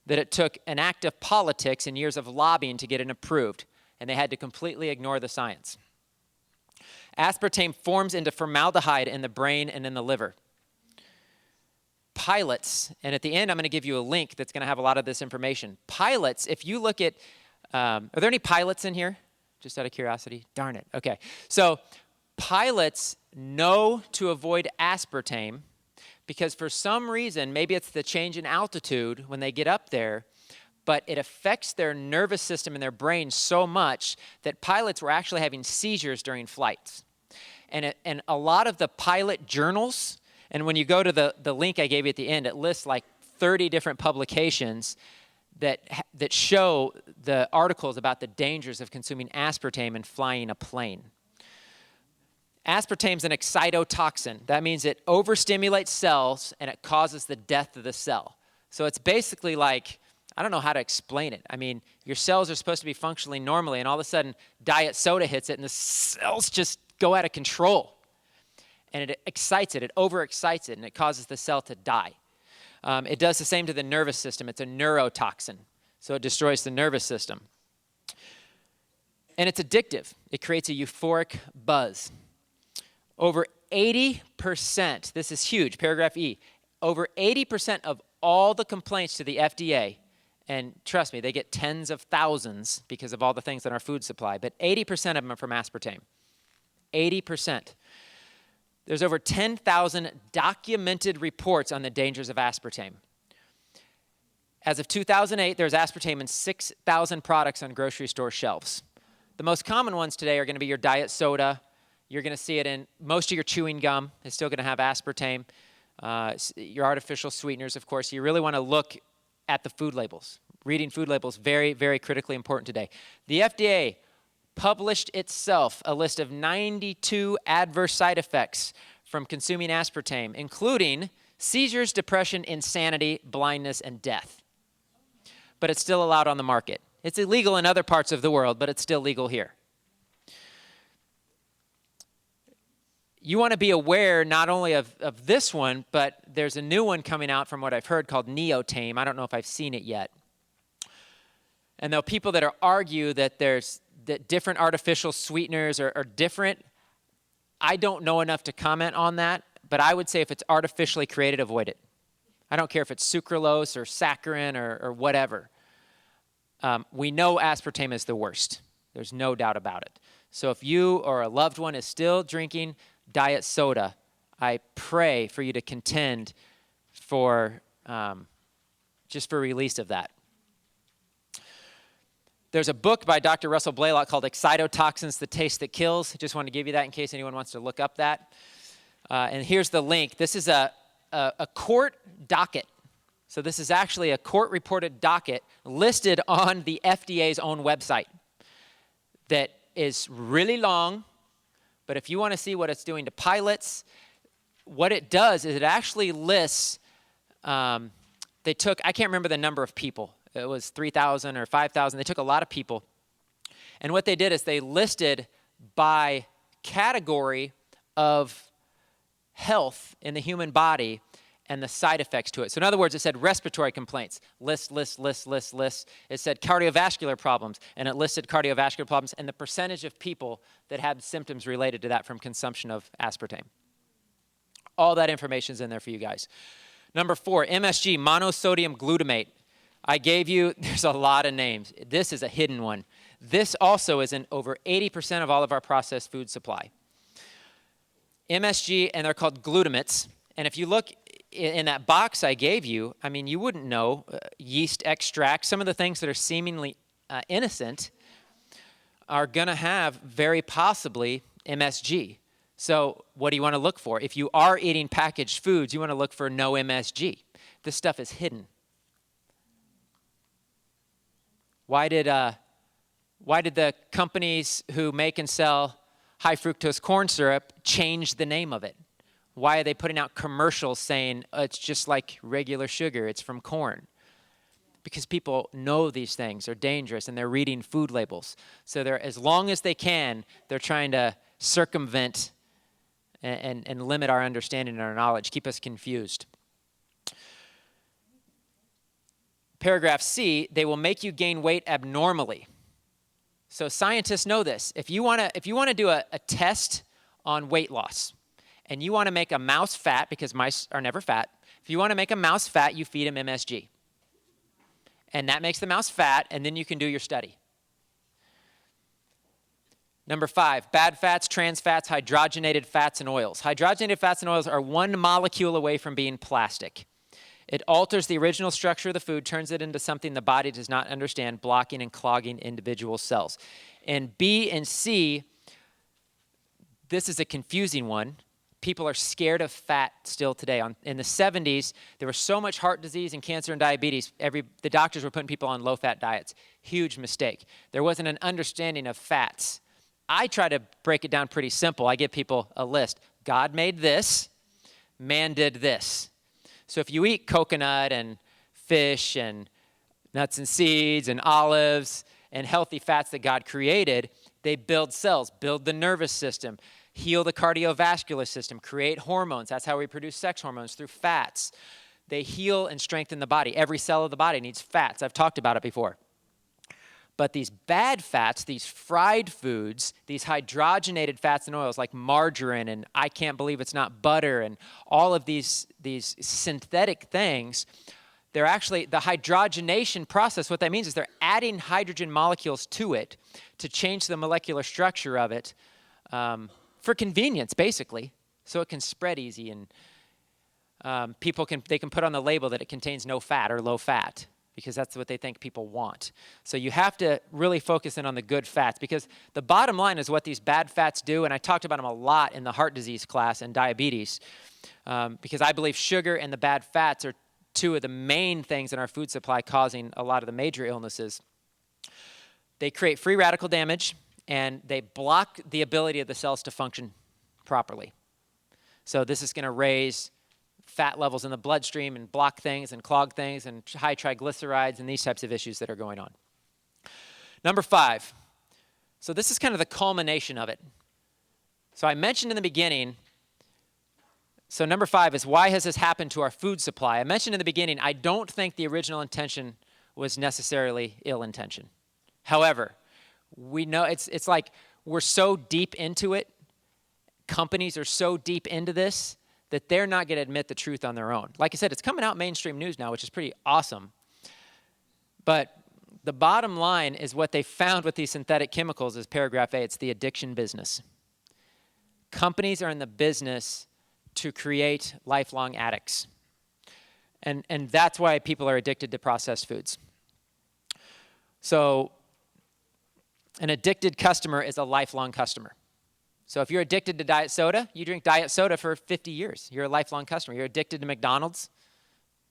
that it took an act of politics and years of lobbying to get it approved, and they had to completely ignore the science. Aspartame forms into formaldehyde in the brain and in the liver. Pilots, and at the end I'm going to give you a link that's going to have a lot of this information. Pilots, if you look at, are there any pilots in here? Just out of curiosity? Darn it. Okay. So pilots know to avoid aspartame because for some reason, maybe it's the change in altitude when they get up there, but it affects their nervous system and their brain so much that pilots were actually having seizures during flights. And a lot of the pilot journals, and when you go to the link I gave you at the end, it lists like 30 different publications that show the articles about the dangers of consuming aspartame and flying a plane. Aspartame is an excitotoxin. That means it overstimulates cells and it causes the death of the cell. So it's basically like, I don't know how to explain it. I mean, your cells are supposed to be functioning normally, and all of a sudden, diet soda hits it, and the cells just go out of control. And it excites it, it overexcites it, and it causes the cell to die. It does the same to the nervous system. It's a neurotoxin, so it destroys the nervous system. And it's addictive. It creates a euphoric buzz. Over 80%, this is huge, paragraph E, over 80% of all the complaints to the FDA, and trust me, they get tens of thousands because of all the things in our food supply, but 80% of them are from aspartame. 80%. There's over 10,000 documented reports on the dangers of aspartame. As of 2008, there's aspartame in 6,000 products on grocery store shelves. The most common ones today are going to be your diet soda. You're going to see it in most of your chewing gum. It's still going to have aspartame. Your artificial sweeteners, of course. You really want to look at the food labels. Reading food labels, very, very critically important today. The FDA published itself a list of 92 adverse side effects from consuming aspartame, including seizures, depression, insanity, blindness, and death. But it's still allowed on the market. It's illegal in other parts of the world, but it's still legal here. You want to be aware not only of this one, but there's a new one coming out from what I've heard called Neotame. I don't know if I've seen it yet. And there are people that argue that that different artificial sweeteners are different. I don't know enough to comment on that, but I would say if it's artificially created, avoid it. I don't care if it's sucralose or saccharin or whatever. We know aspartame is the worst. There's no doubt about it. So if you or a loved one is still drinking diet soda, I pray for you to contend for just for release of that. There's a book by Dr. Russell Blaylock called Excitotoxins, The Taste That Kills. I just want to give you that in case anyone wants to look up that. And here's the link. This is a court docket. So this is actually a court-reported docket listed on the FDA's own website that is really long, but if you want to see what it's doing to pilots, what it does is it actually lists, I can't remember the number of people. It was 3,000 or 5,000. They took a lot of people. And what they did is they listed by category of health in the human body and the side effects to it. So in other words, it said respiratory complaints, list. It said cardiovascular problems, and it listed cardiovascular problems and the percentage of people that had symptoms related to that from consumption of aspartame. All that information is in there for you guys. Number 4, MSG, monosodium glutamate. I gave you, there's a lot of names. This is a hidden one. This also is in over 80% of all of our processed food supply. MSG, and they're called glutamates. And if you look in that box I gave you, I mean, you wouldn't know yeast extract. Some of the things that are seemingly innocent are going to have very possibly MSG. So what do you want to look for? If you are eating packaged foods, you want to look for no MSG. This stuff is hidden. Why did the companies who make and sell high fructose corn syrup change the name of it? Why are they putting out commercials saying it's just like regular sugar, it's from corn? Because people know these things are dangerous and they're reading food labels. So they're, as long as they can, they're trying to circumvent and limit our understanding and our knowledge, keep us confused. Paragraph C, they will make you gain weight abnormally. So scientists know this. If you want to do a test on weight loss, and you want to make a mouse fat, because mice are never fat, if you want to make a mouse fat, you feed them MSG. And that makes the mouse fat, and then you can do your study. Number 5, bad fats, trans fats, hydrogenated fats, and oils. Hydrogenated fats and oils are one molecule away from being plastic. It alters the original structure of the food, turns it into something the body does not understand, blocking and clogging individual cells. And B and C, this is a confusing one. People are scared of fat still today. In the 70s, there was so much heart disease and cancer and diabetes, the doctors were putting people on low-fat diets. Huge mistake. There wasn't an understanding of fats. I try to break it down pretty simple. I give people a list. God made this. Man did this. So if you eat coconut and fish and nuts and seeds and olives and healthy fats that God created, they build cells, build the nervous system, heal the cardiovascular system, create hormones. That's how we produce sex hormones, through fats. They heal and strengthen the body. Every cell of the body needs fats. I've talked about it before. But these bad fats, these fried foods, these hydrogenated fats and oils like margarine, and I can't believe it's not butter, and all of these synthetic things, they're actually, the hydrogenation process, what that means is they're adding hydrogen molecules to it to change the molecular structure of it, for convenience, basically, so it can spread easy, and they can put on the label that it contains no fat or low fat, because that's what they think people want. So you have to really focus in on the good fats, because the bottom line is what these bad fats do, and I talked about them a lot in the heart disease class and diabetes, because I believe sugar and the bad fats are two of the main things in our food supply causing a lot of the major illnesses. They create free radical damage, and they block the ability of the cells to function properly. So this is going to raise fat levels in the bloodstream and block things and clog things and high triglycerides and these types of issues that are going on. Number 5. So this is kind of the culmination of it. So I mentioned in the beginning, so number 5 is, why has this happened to our food supply? I mentioned in the beginning, I don't think the original intention was necessarily ill intention. However, we know it's like we're so deep into it, companies are so deep into this, that they're not going to admit the truth on their own. Like I said, it's coming out mainstream news now, which is pretty awesome. But the bottom line is what they found with these synthetic chemicals is paragraph A, it's the addiction business. Companies are in the business to create lifelong addicts. And that's why people are addicted to processed foods. So an addicted customer is a lifelong customer. So if you're addicted to diet soda, you drink diet soda for 50 years. You're a lifelong customer. You're addicted to McDonald's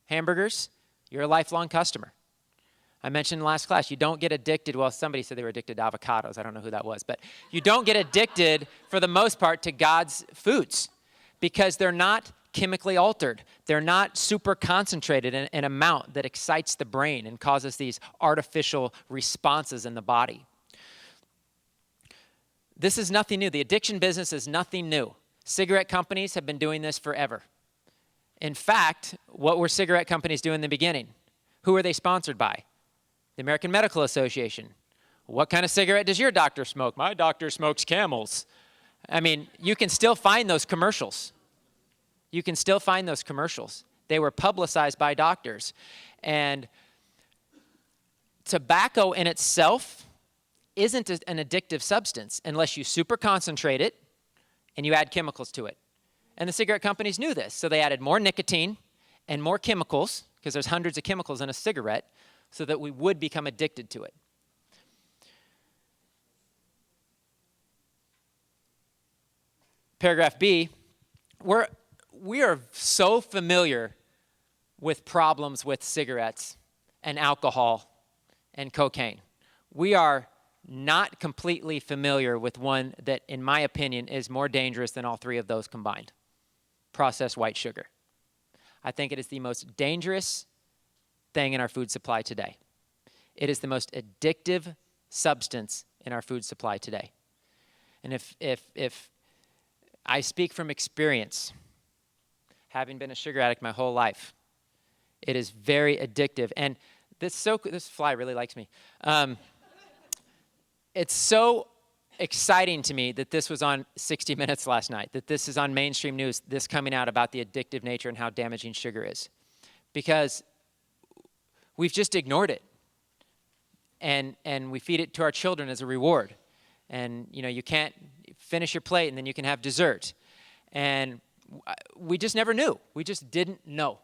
hamburgers, you're a lifelong customer. I mentioned in the last class, you don't get addicted. Well, somebody said they were addicted to avocados. I don't know who that was. But you don't get addicted, for the most part, to God's foods because they're not chemically altered. They're not super concentrated in an amount that excites the brain and causes these artificial responses in the body. This is nothing new. The addiction business is nothing new. Cigarette companies have been doing this forever. In fact, what were cigarette companies doing in the beginning? Who are they sponsored by? The American Medical Association. What kind of cigarette does your doctor smoke? My doctor smokes Camels. I mean, you can still find those commercials. You can still find those commercials. They were publicized by doctors. And tobacco in itself isn't an addictive substance unless you super concentrate it and you add chemicals to it. And the cigarette companies knew this, so they added more nicotine and more chemicals, because there's hundreds of chemicals in a cigarette, so that we would become addicted to it. Paragraph B, we are so familiar with problems with cigarettes and alcohol and cocaine. We are not completely familiar with one that, in my opinion, is more dangerous than all three of those combined. processed white sugar. I think it is the most dangerous thing in our food supply today. It is the most addictive substance in our food supply today. And if I speak from experience, having been a sugar addict my whole life, it is very addictive. And this fly really likes me. It's so exciting to me that this was on 60 Minutes last night, that this is on mainstream news, this coming out about the addictive nature and how damaging sugar is. Because we've just ignored it. And we feed it to our children as a reward. And, you can't finish your plate and then you can have dessert. And we just never knew. We just didn't know.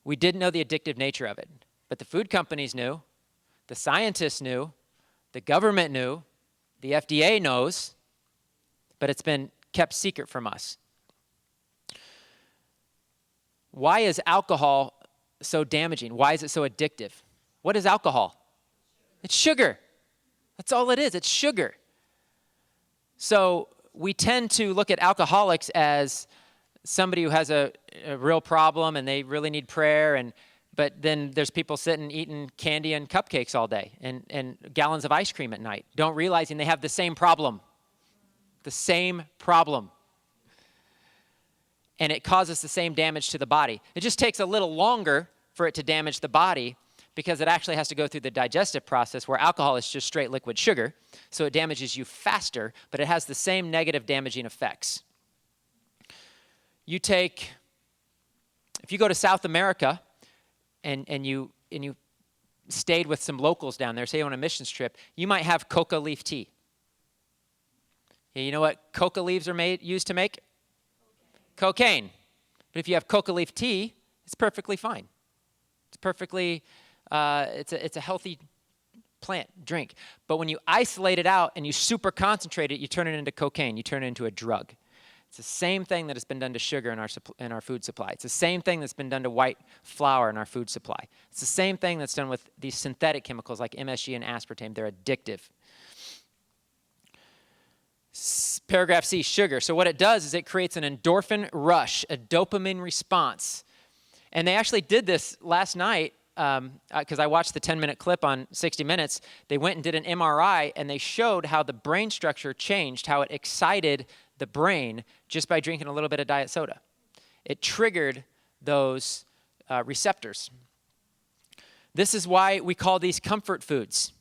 We didn't know the addictive nature of it. But the food companies knew. The scientists knew. The government knew. The FDA knows. But it's been kept secret from us. Why is alcohol so damaging? Why is it so addictive? What is alcohol? It's sugar. That's all it is. It's sugar. So we tend to look at alcoholics as somebody who has a real problem and they really need prayer. But then there's people sitting eating candy and cupcakes all day and gallons of ice cream at night, don't realizing they have the same problem. The same problem. And it causes the same damage to the body. It just takes a little longer for it to damage the body because it actually has to go through the digestive process where alcohol is just straight liquid sugar. So it damages you faster, but it has the same negative damaging effects. If you go to South America and you stayed with some locals down there, say on a missions trip, you might have coca leaf tea. Yeah, you know what coca leaves are used to make? Cocaine. But if you have coca leaf tea, it's perfectly fine. It's perfectly, it's a healthy plant drink. But when you isolate it out and you super concentrate it, you turn it into cocaine. You turn it into a drug. It's the same thing that has been done to sugar in our food supply. It's the same thing that's been done to white flour in our food supply. It's the same thing that's done with these synthetic chemicals like MSG and aspartame. They're addictive. Paragraph C, sugar. So what it does is it creates an endorphin rush, a dopamine response. And they actually did this last night because I watched the 10-minute clip on 60 Minutes. They went and did an MRI, and they showed how the brain structure changed, how it excited the brain just by drinking a little bit of diet soda. It triggered those receptors. This is why we call these comfort foods.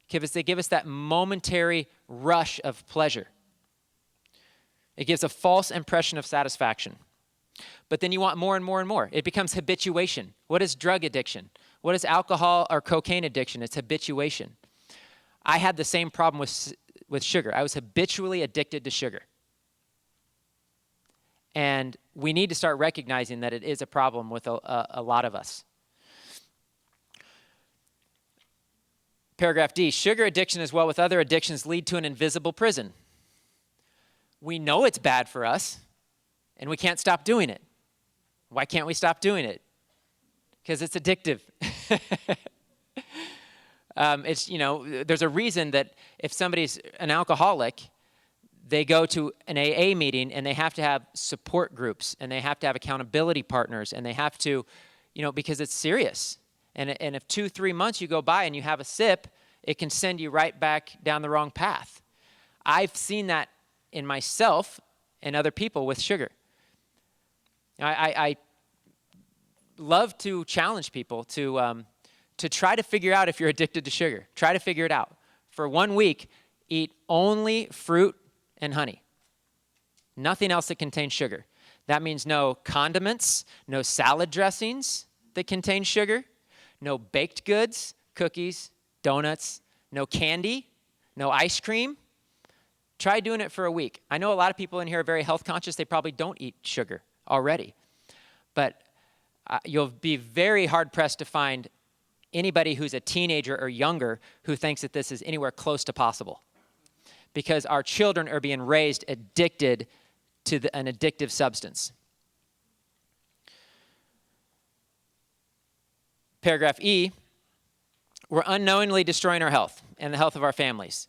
They give us that momentary rush of pleasure. It gives a false impression of satisfaction. But then you want more and more and more. It becomes habituation. What is drug addiction? What is alcohol or cocaine addiction? It's habituation. I had the same problem with sugar. I was habitually addicted to sugar. And we need to start recognizing that it is a problem with a lot of us. Paragraph D, sugar addiction as well with other addictions lead to an invisible prison. We know it's bad for us, and we can't stop doing it. Why can't we stop doing it? Because it's addictive. There's a reason that if somebody's an alcoholic, they go to an AA meeting and they have to have support groups and they have to have accountability partners and they have to, because it's serious. And if 2-3 months you go by and you have a sip, it can send you right back down the wrong path. I've seen that in myself and other people with sugar. I love to challenge people to try to figure out if you're addicted to sugar. Try to figure it out. For 1 week, eat only fruit and honey. Nothing else that contains sugar. That means no condiments, no salad dressings that contain sugar, no baked goods, cookies, donuts, no candy, no ice cream. Try doing it for a week. I know a lot of people in here are very health conscious. They probably don't eat sugar already. But you'll be very hard-pressed to find anybody who's a teenager or younger who thinks that this is anywhere close to possible. Because our children are being raised addicted to an addictive substance. Paragraph E, we're unknowingly destroying our health and the health of our families.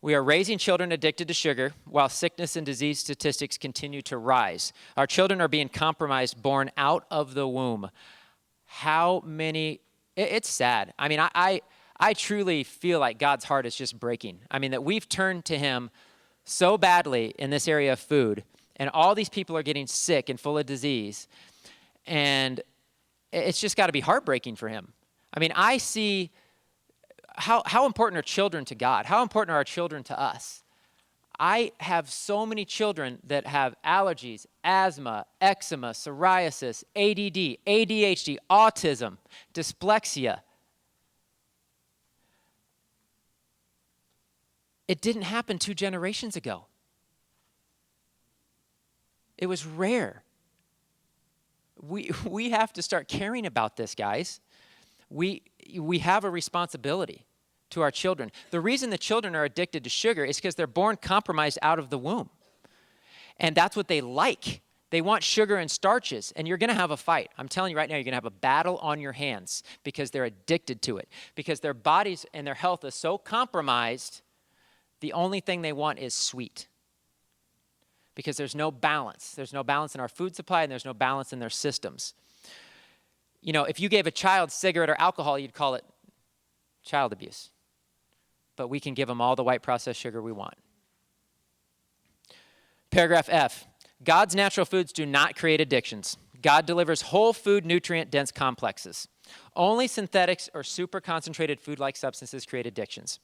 We are raising children addicted to sugar while sickness and disease statistics continue to rise. Our children are being compromised, born out of the womb. How many, it's sad. I mean, I truly feel like God's heart is just breaking. I mean, that we've turned to him so badly in this area of food, and all these people are getting sick and full of disease, and it's just got to be heartbreaking for him. I mean, I see how important are children to God? How important are our children to us? I have so many children that have allergies, asthma, eczema, psoriasis, ADD, ADHD, autism, dyslexia. It didn't happen 2 generations ago. It was rare. We have to start caring about this, guys. We have a responsibility to our children. The reason the children are addicted to sugar is because they're born compromised out of the womb. And that's what they like. They want sugar and starches, and you're going to have a fight. I'm telling you right now, you're going to have a battle on your hands because they're addicted to it. Because their bodies and their health is so compromised, the only thing they want is sweet. Because there's no balance. There's no balance in our food supply, and there's no balance in their systems. You know, if you gave a child cigarette or alcohol, you'd call it child abuse. But we can give them all the white processed sugar we want. Paragraph F. God's natural foods do not create addictions. God delivers whole food, nutrient-dense complexes. Only synthetics or super concentrated food-like substances create addictions.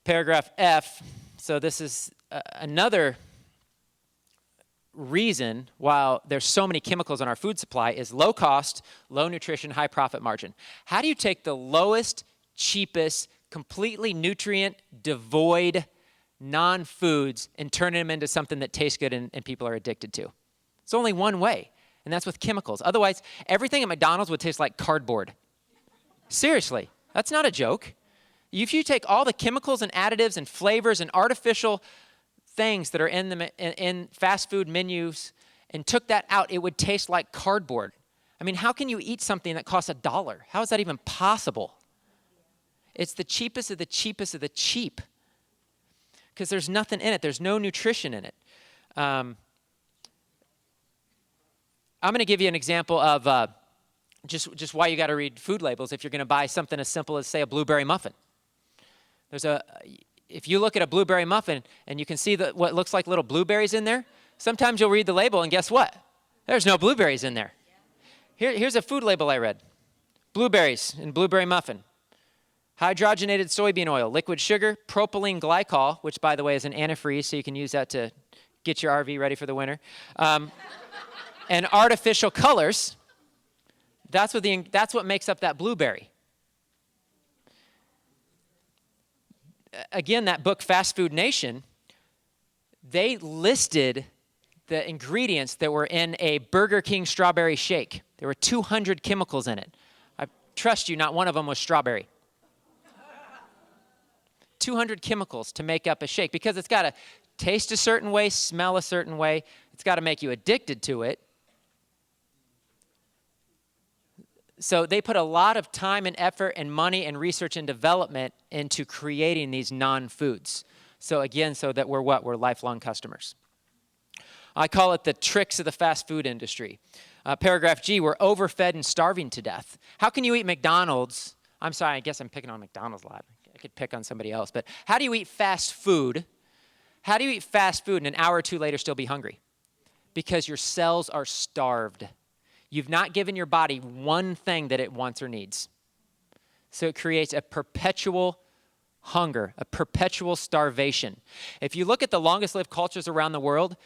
Paragraph F. So this is another reason why there's so many chemicals in our food supply is low cost, low nutrition, high profit margin. How do you take the lowest, cheapest, completely nutrient devoid non-foods and turn them into something that tastes good and people are addicted to? It's only one way, and that's with chemicals. Otherwise, everything at McDonald's would taste like cardboard. Seriously, that's not a joke. If you take all the chemicals and additives and flavors and artificial things that are in fast food menus and took that out, it would taste like cardboard. I mean, how can you eat something that costs $1? How is that even possible? It's the cheapest of the cheapest of the cheap because there's nothing in it. There's no nutrition in it. I'm going to give you an example of just why you got to read food labels if you're going to buy something as simple as, say, a blueberry muffin. If you look at a blueberry muffin and you can see what looks like little blueberries in there, sometimes you'll read the label and guess what? There's no blueberries in there. Here's a food label I read. Blueberries in blueberry muffin. Hydrogenated soybean oil, liquid sugar, propylene glycol, which by the way is an antifreeze, so you can use that to get your RV ready for the winter, and artificial colors. That's what makes up that blueberry. Again, that book, Fast Food Nation, they listed the ingredients that were in a Burger King strawberry shake. There were 200 chemicals in it. I trust you, not one of them was strawberry. 200 chemicals to make up a shake because it's got to taste a certain way, smell a certain way. It's got to make you addicted to it. So they put a lot of time and effort and money and research and development into creating these non-foods. So again, so that we're lifelong customers. I call it the tricks of the fast food industry. Paragraph G, we're overfed and starving to death. How can you eat McDonald's? I'm sorry, I guess I'm picking on McDonald's a lot. I could pick on somebody else. But how do you eat fast food? How do you eat fast food and an hour or two later still be hungry? Because your cells are starved. You've not given your body one thing that it wants or needs. So it creates a perpetual hunger, a perpetual starvation. If you look at the longest lived cultures around the world,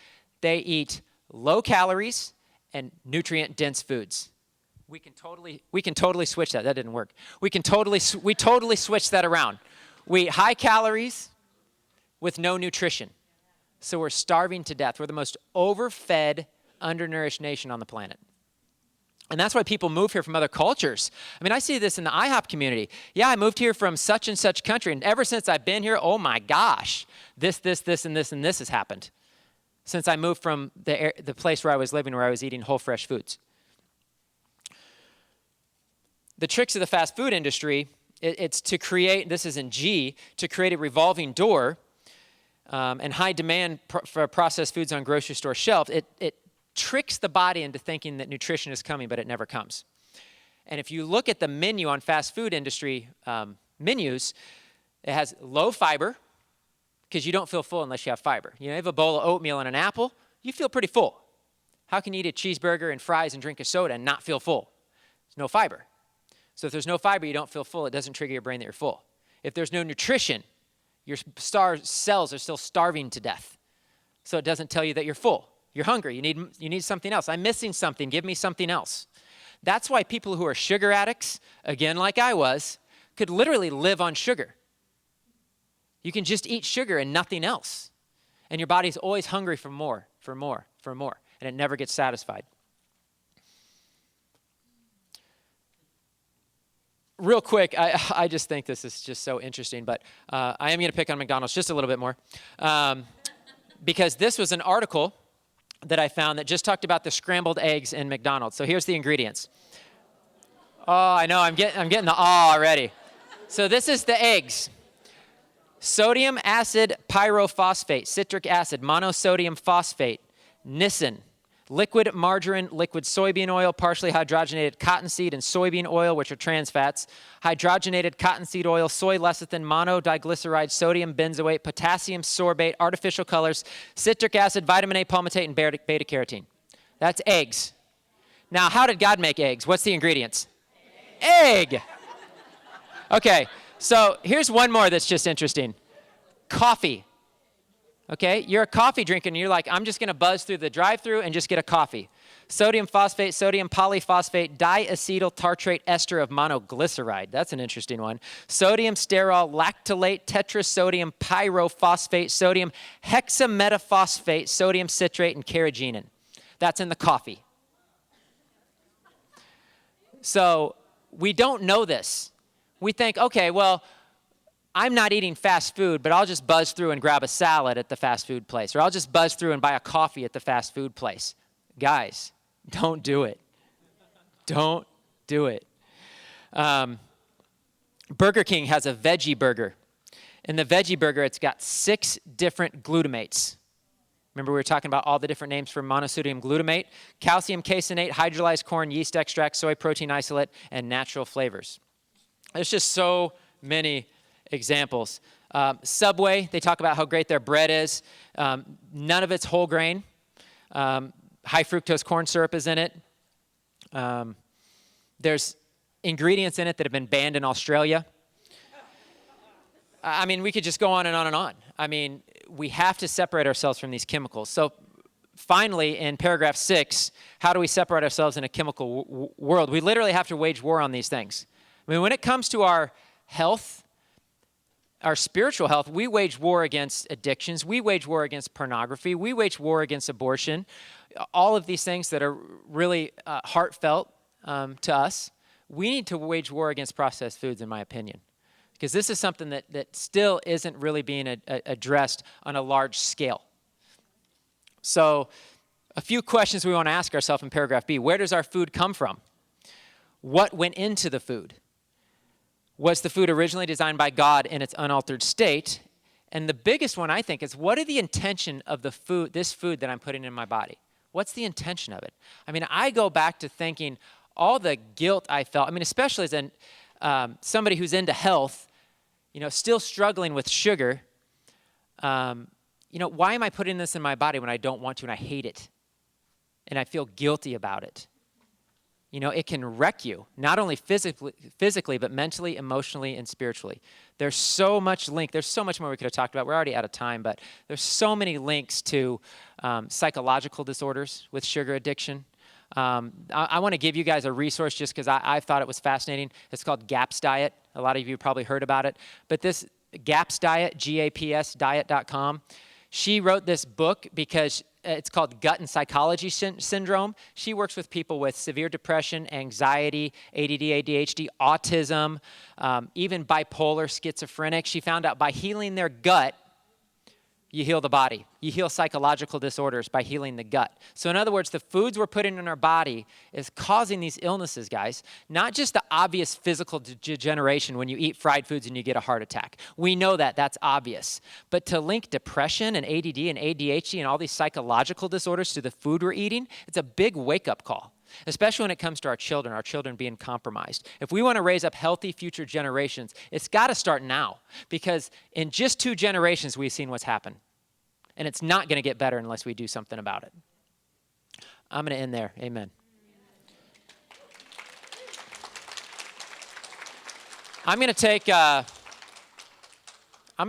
they eat low calories and nutrient-dense foods. We can totally switch that. That didn't work. We totally switch that around. We eat high calories with no nutrition. So we're starving to death. We're the most overfed, undernourished nation on the planet. And that's why people move here from other cultures. I mean, I see this in the IHOP community. Yeah, I moved here from such and such country, and ever since I've been here, oh my gosh, this, and this has happened. Since I moved from the place where I was living, where I was eating whole fresh foods. The tricks of the fast food industry It's to create, this is in G, to create a revolving door and high demand for processed foods on grocery store shelves. It tricks the body into thinking that nutrition is coming, but it never comes. And if you look at the menu on fast food industry menus, it has low fiber, because you don't feel full unless you have fiber. You have a bowl of oatmeal and an apple, you feel pretty full. How can you eat a cheeseburger and fries and drink a soda and not feel full? There's no fiber. So if there's no fiber, you don't feel full. It doesn't trigger your brain that you're full. If there's no nutrition, your cells are still starving to death. So it doesn't tell you that you're full. You're hungry. You need something else. I'm missing something. Give me something else. That's why people who are sugar addicts, again, like I was, could literally live on sugar. You can just eat sugar and nothing else. And your body's always hungry for more, for more, for more. And it never gets satisfied. Real quick, I just think this is just so interesting, but I am going to pick on McDonald's just a little bit more. Because this was an article that I found that just talked about the scrambled eggs in McDonald's. So here's the ingredients. Oh, I know, I'm getting the awe already. So this is the eggs. Sodium acid pyrophosphate, citric acid, monosodium phosphate, niacin, liquid margarine, liquid soybean oil, partially hydrogenated cottonseed and soybean oil, which are trans fats, hydrogenated cottonseed oil, soy lecithin, monodiglyceride, sodium benzoate, potassium sorbate, artificial colors, citric acid, vitamin A palmitate, and beta carotene. That's eggs. Now, how did God make eggs? What's the ingredients? Egg. Okay, so here's one more that's just interesting. Coffee. Okay, you're a coffee drinker and you're like, I'm just going to buzz through the drive-thru and just get a coffee. Sodium phosphate, sodium polyphosphate, diacetyl tartrate ester of monoglyceride. That's an interesting one. Sodium sterol lactylate, tetrasodium pyrophosphate, sodium hexametaphosphate, sodium citrate, and carrageenan. That's in the coffee. So we don't know this. We think, okay, well, I'm not eating fast food, but I'll just buzz through and grab a salad at the fast food place, or I'll just buzz through and buy a coffee at the fast food place. Guys, don't do it. Don't do it. Burger King has a veggie burger. In the veggie burger, it's got 6 different glutamates. Remember we were talking about all the different names for monosodium glutamate? Calcium caseinate, hydrolyzed corn, yeast extract, soy protein isolate, and natural flavors. There's just so many examples. Subway, they talk about how great their bread is. None of it's whole grain. High fructose corn syrup is in it. There's ingredients in it that have been banned in Australia. I mean, we could just go on and on and on. I mean, we have to separate ourselves from these chemicals. So finally, in paragraph 6, how do we separate ourselves in a chemical world? We literally have to wage war on these things. I mean, when it comes to our health, our spiritual health, we wage war against addictions. We wage war against pornography. We wage war against abortion. All of these things that are really heartfelt to us. We need to wage war against processed foods, in my opinion, because this is something that still isn't really being addressed on a large scale. So a few questions we want to ask ourselves in paragraph B. Where does our food come from? What went into the food? Was the food originally designed by God in its unaltered state? And the biggest one, I think, is what are the intention of the food, this food that I'm putting in my body? What's the intention of it? I mean, I go back to thinking all the guilt I felt. I mean, especially as somebody who's into health, still struggling with sugar. Why am I putting this in my body when I don't want to and I hate it? And I feel guilty about it. It can wreck you, not only physically, but mentally, emotionally, and spiritually. There's so much there's so much more we could have talked about. We're already out of time, but there's so many links to psychological disorders with sugar addiction. I want to give you guys a resource just because I thought it was fascinating. It's called GAPS Diet. A lot of you probably heard about it. But this GAPS Diet, GAPS diet.com, she wrote this book because it's called gut and psychology syndrome. She works with people with severe depression, anxiety, ADD, ADHD, autism, even bipolar, schizophrenic. She found out by healing their gut, you heal the body. You heal psychological disorders by healing the gut. So in other words, the foods we're putting in our body is causing these illnesses, guys. Not just the obvious physical degeneration when you eat fried foods and you get a heart attack. We know that, that's obvious. But to link depression and ADD and ADHD and all these psychological disorders to the food we're eating, it's a big wake-up call. Especially when it comes to our children being compromised. If we want to raise up healthy future generations, it's got to start now. Because in just 2 generations, we've seen what's happened. And it's not going to get better unless we do something about it. I'm going to end there. Amen. I'm going to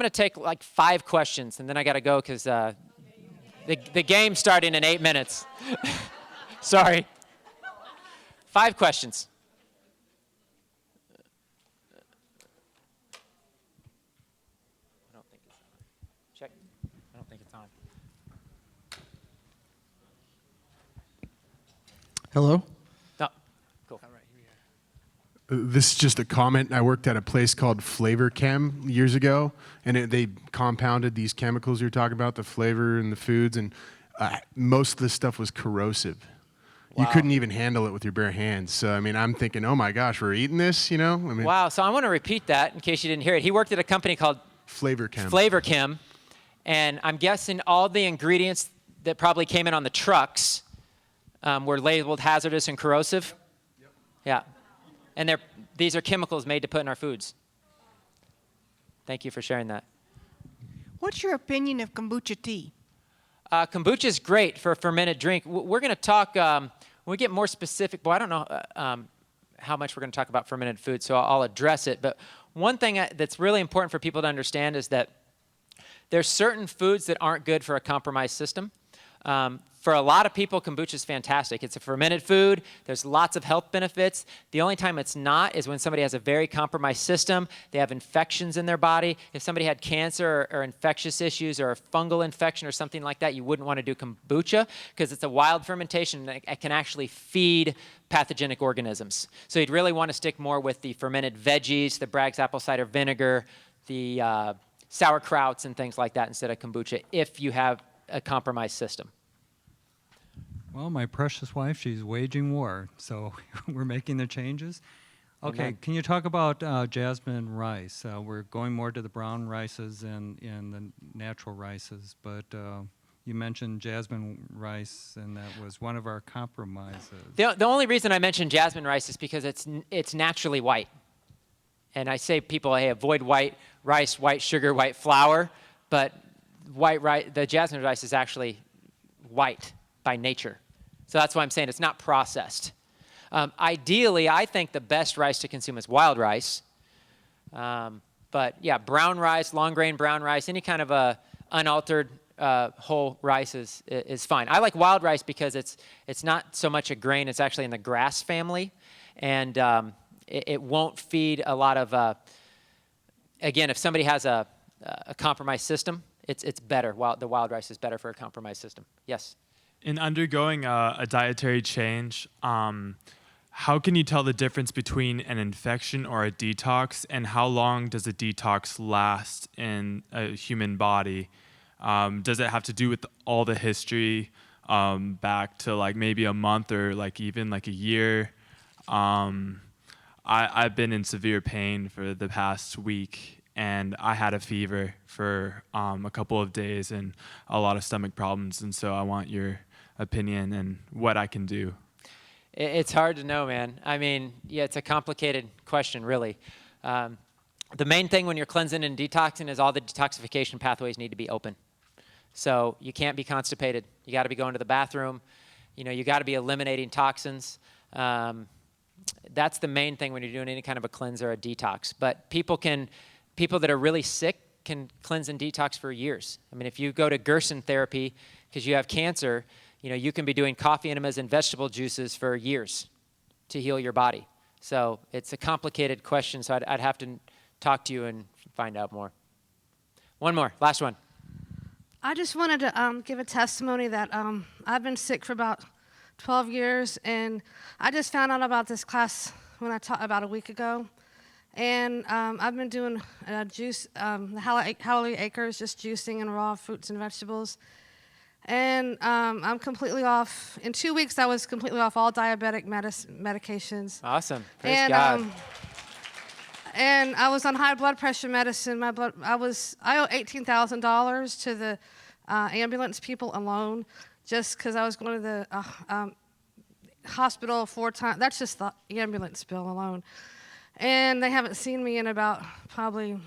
take like 5 questions, and then I got to go because the game's starting in 8 minutes. Sorry. 5 questions. I don't think it's on. Check. I don't think it's on. Hello? No. Cool. This is just a comment. I worked at a place called Flavor Chem years ago, and they compounded these chemicals you're talking about, the flavor in the foods, and most of the stuff was corrosive. Wow. You couldn't even handle it with your bare hands. So, I mean, I'm thinking, oh my gosh, we're eating this, you know? I mean, Wow. So I want to repeat that in case you didn't hear it. He worked at a company called Flavor Chem. Flavor Chem, and I'm guessing all the ingredients that probably came in on the trucks were labeled hazardous and corrosive. Yep. Yeah. And these are chemicals made to put in our foods. Thank you for sharing that. What's your opinion of kombucha tea? Kombucha is great for a fermented drink. We're going to talk, when we get more specific, I don't know how much we're going to talk about fermented food, so I'll address it. But one thing that's really important for people to understand is that there's certain foods that aren't good for a compromised system. For a lot of people, kombucha is fantastic. It's a fermented food. There's lots of health benefits. The only time it's not is when somebody has a very compromised system. They have infections in their body. If somebody had cancer or infectious issues or a fungal infection or something like that, you wouldn't want to do kombucha because it's a wild fermentation that can actually feed pathogenic organisms. So you'd really want to stick more with the fermented veggies, the Bragg's apple cider vinegar, the sauerkrauts and things like that instead of kombucha if you have a compromised system. Well, my precious wife, she's waging war, so we're making the changes. Okay, Amen. Can you talk about jasmine rice? We're going more to the brown rices and the natural rices, but you mentioned jasmine rice, and that was one of our compromises. The only reason I mentioned jasmine rice is because it's naturally white. And I say people, hey, avoid white rice, white sugar, white flour, but white rice, the jasmine rice is actually white by nature. So that's why I'm saying it's not processed. Ideally, I think the best rice to consume is wild rice. But yeah, brown rice, long grain brown rice, any kind of a unaltered whole rice is fine. I like wild rice because it's not so much a grain, it's actually in the grass family. And it won't feed a lot of, again, if somebody has a compromised system, it's better. The wild rice is better for a compromised system. Yes? In undergoing a dietary change, how can you tell the difference between an infection or a detox, and how long does a detox last in a human body? Does it have to do with all the history back to like maybe a month or like even like a year? I've been in severe pain for the past week, and I had a fever for a couple of days and a lot of stomach problems, and so I want your opinion and what I can do. It's hard to know, man. I mean, yeah, it's a complicated question, really. The main thing when you're cleansing and detoxing is all the detoxification pathways need to be open. So you can't be constipated. You got to be going to the bathroom. You got to be eliminating toxins. That's the main thing when you're doing any kind of a cleanse or a detox. But people that are really sick can cleanse and detox for years. I mean, if you go to Gerson therapy because you have cancer, you can be doing coffee enemas and vegetable juices for years to heal your body. So it's a complicated question, so I'd have to talk to you and find out more. One more, last one. I just wanted to give a testimony that I've been sick for about 12 years, and I just found out about this class when I taught about a week ago. And I've been doing juice, the Hallelujah Acres, just juicing and raw fruits and vegetables. And I'm completely off. In 2 weeks, I was completely off all diabetic medications. Awesome. Praise And God. and I was on high blood pressure medicine. I owe $18,000 to the ambulance people alone, just because I was going to the hospital 4 times. That's just the ambulance bill alone. And they haven't seen me in about probably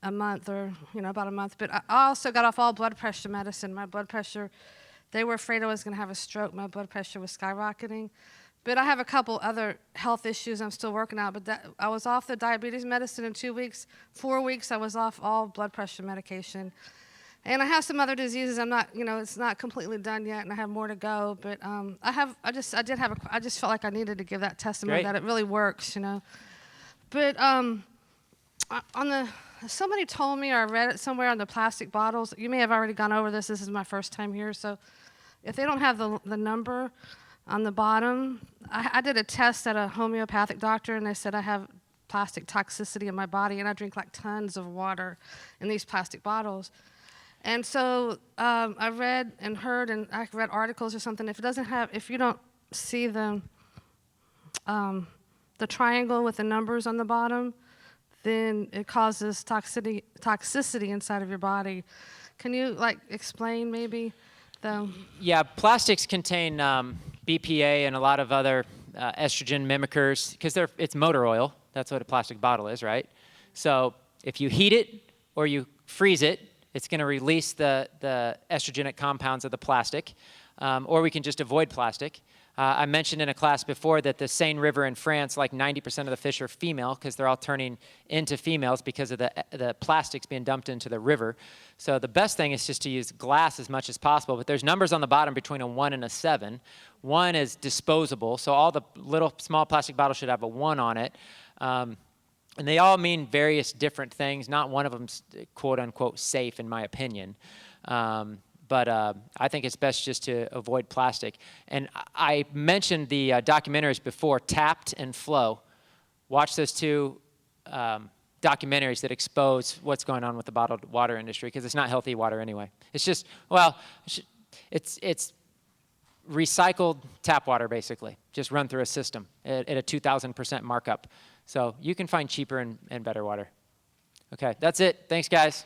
a month or, about a month. But I also got off all blood pressure medicine. My blood pressure, they were afraid I was going to have a stroke. My blood pressure was skyrocketing. But I have a couple other health issues I'm still working out. But I was off the diabetes medicine in 2 weeks. 4 weeks, I was off all blood pressure medication. And I have some other diseases. I'm not, it's not completely done yet, and I have more to go. But I just felt like I needed to give that testimony Great. that it really works, But somebody told me, or I read it somewhere on the plastic bottles. You may have already gone over this. This is my first time here, so if they don't have the number on the bottom, I did a test at a homeopathic doctor, and they said I have plastic toxicity in my body, and I drink like tons of water in these plastic bottles. And so I read and heard, and I read articles or something. If you don't see the triangle with the numbers on the bottom, then it causes toxicity inside of your body. Can you explain maybe the? Yeah, plastics contain BPA and a lot of other estrogen mimickers because it's motor oil. That's what a plastic bottle is, right? So if you heat it or you freeze it, it's going to release the estrogenic compounds of the plastic, or we can just avoid plastic. I mentioned in a class before that the Seine River in France, like 90% of the fish are female because they're all turning into females because of the plastics being dumped into the river. So the best thing is just to use glass as much as possible, but there's numbers on the bottom between a 1 and a 7. 1 is disposable, so all the little small plastic bottles should have a 1 on it. And they all mean various different things. Not one of them's quote unquote safe in my opinion. But I think it's best just to avoid plastic. And I mentioned the documentaries before, Tapped and Flow. Watch those two documentaries that expose what's going on with the bottled water industry, because it's not healthy water anyway. It's just, it's recycled tap water basically, just run through a system at a 2,000% markup. So you can find cheaper and better water. Okay, that's it. Thanks, guys.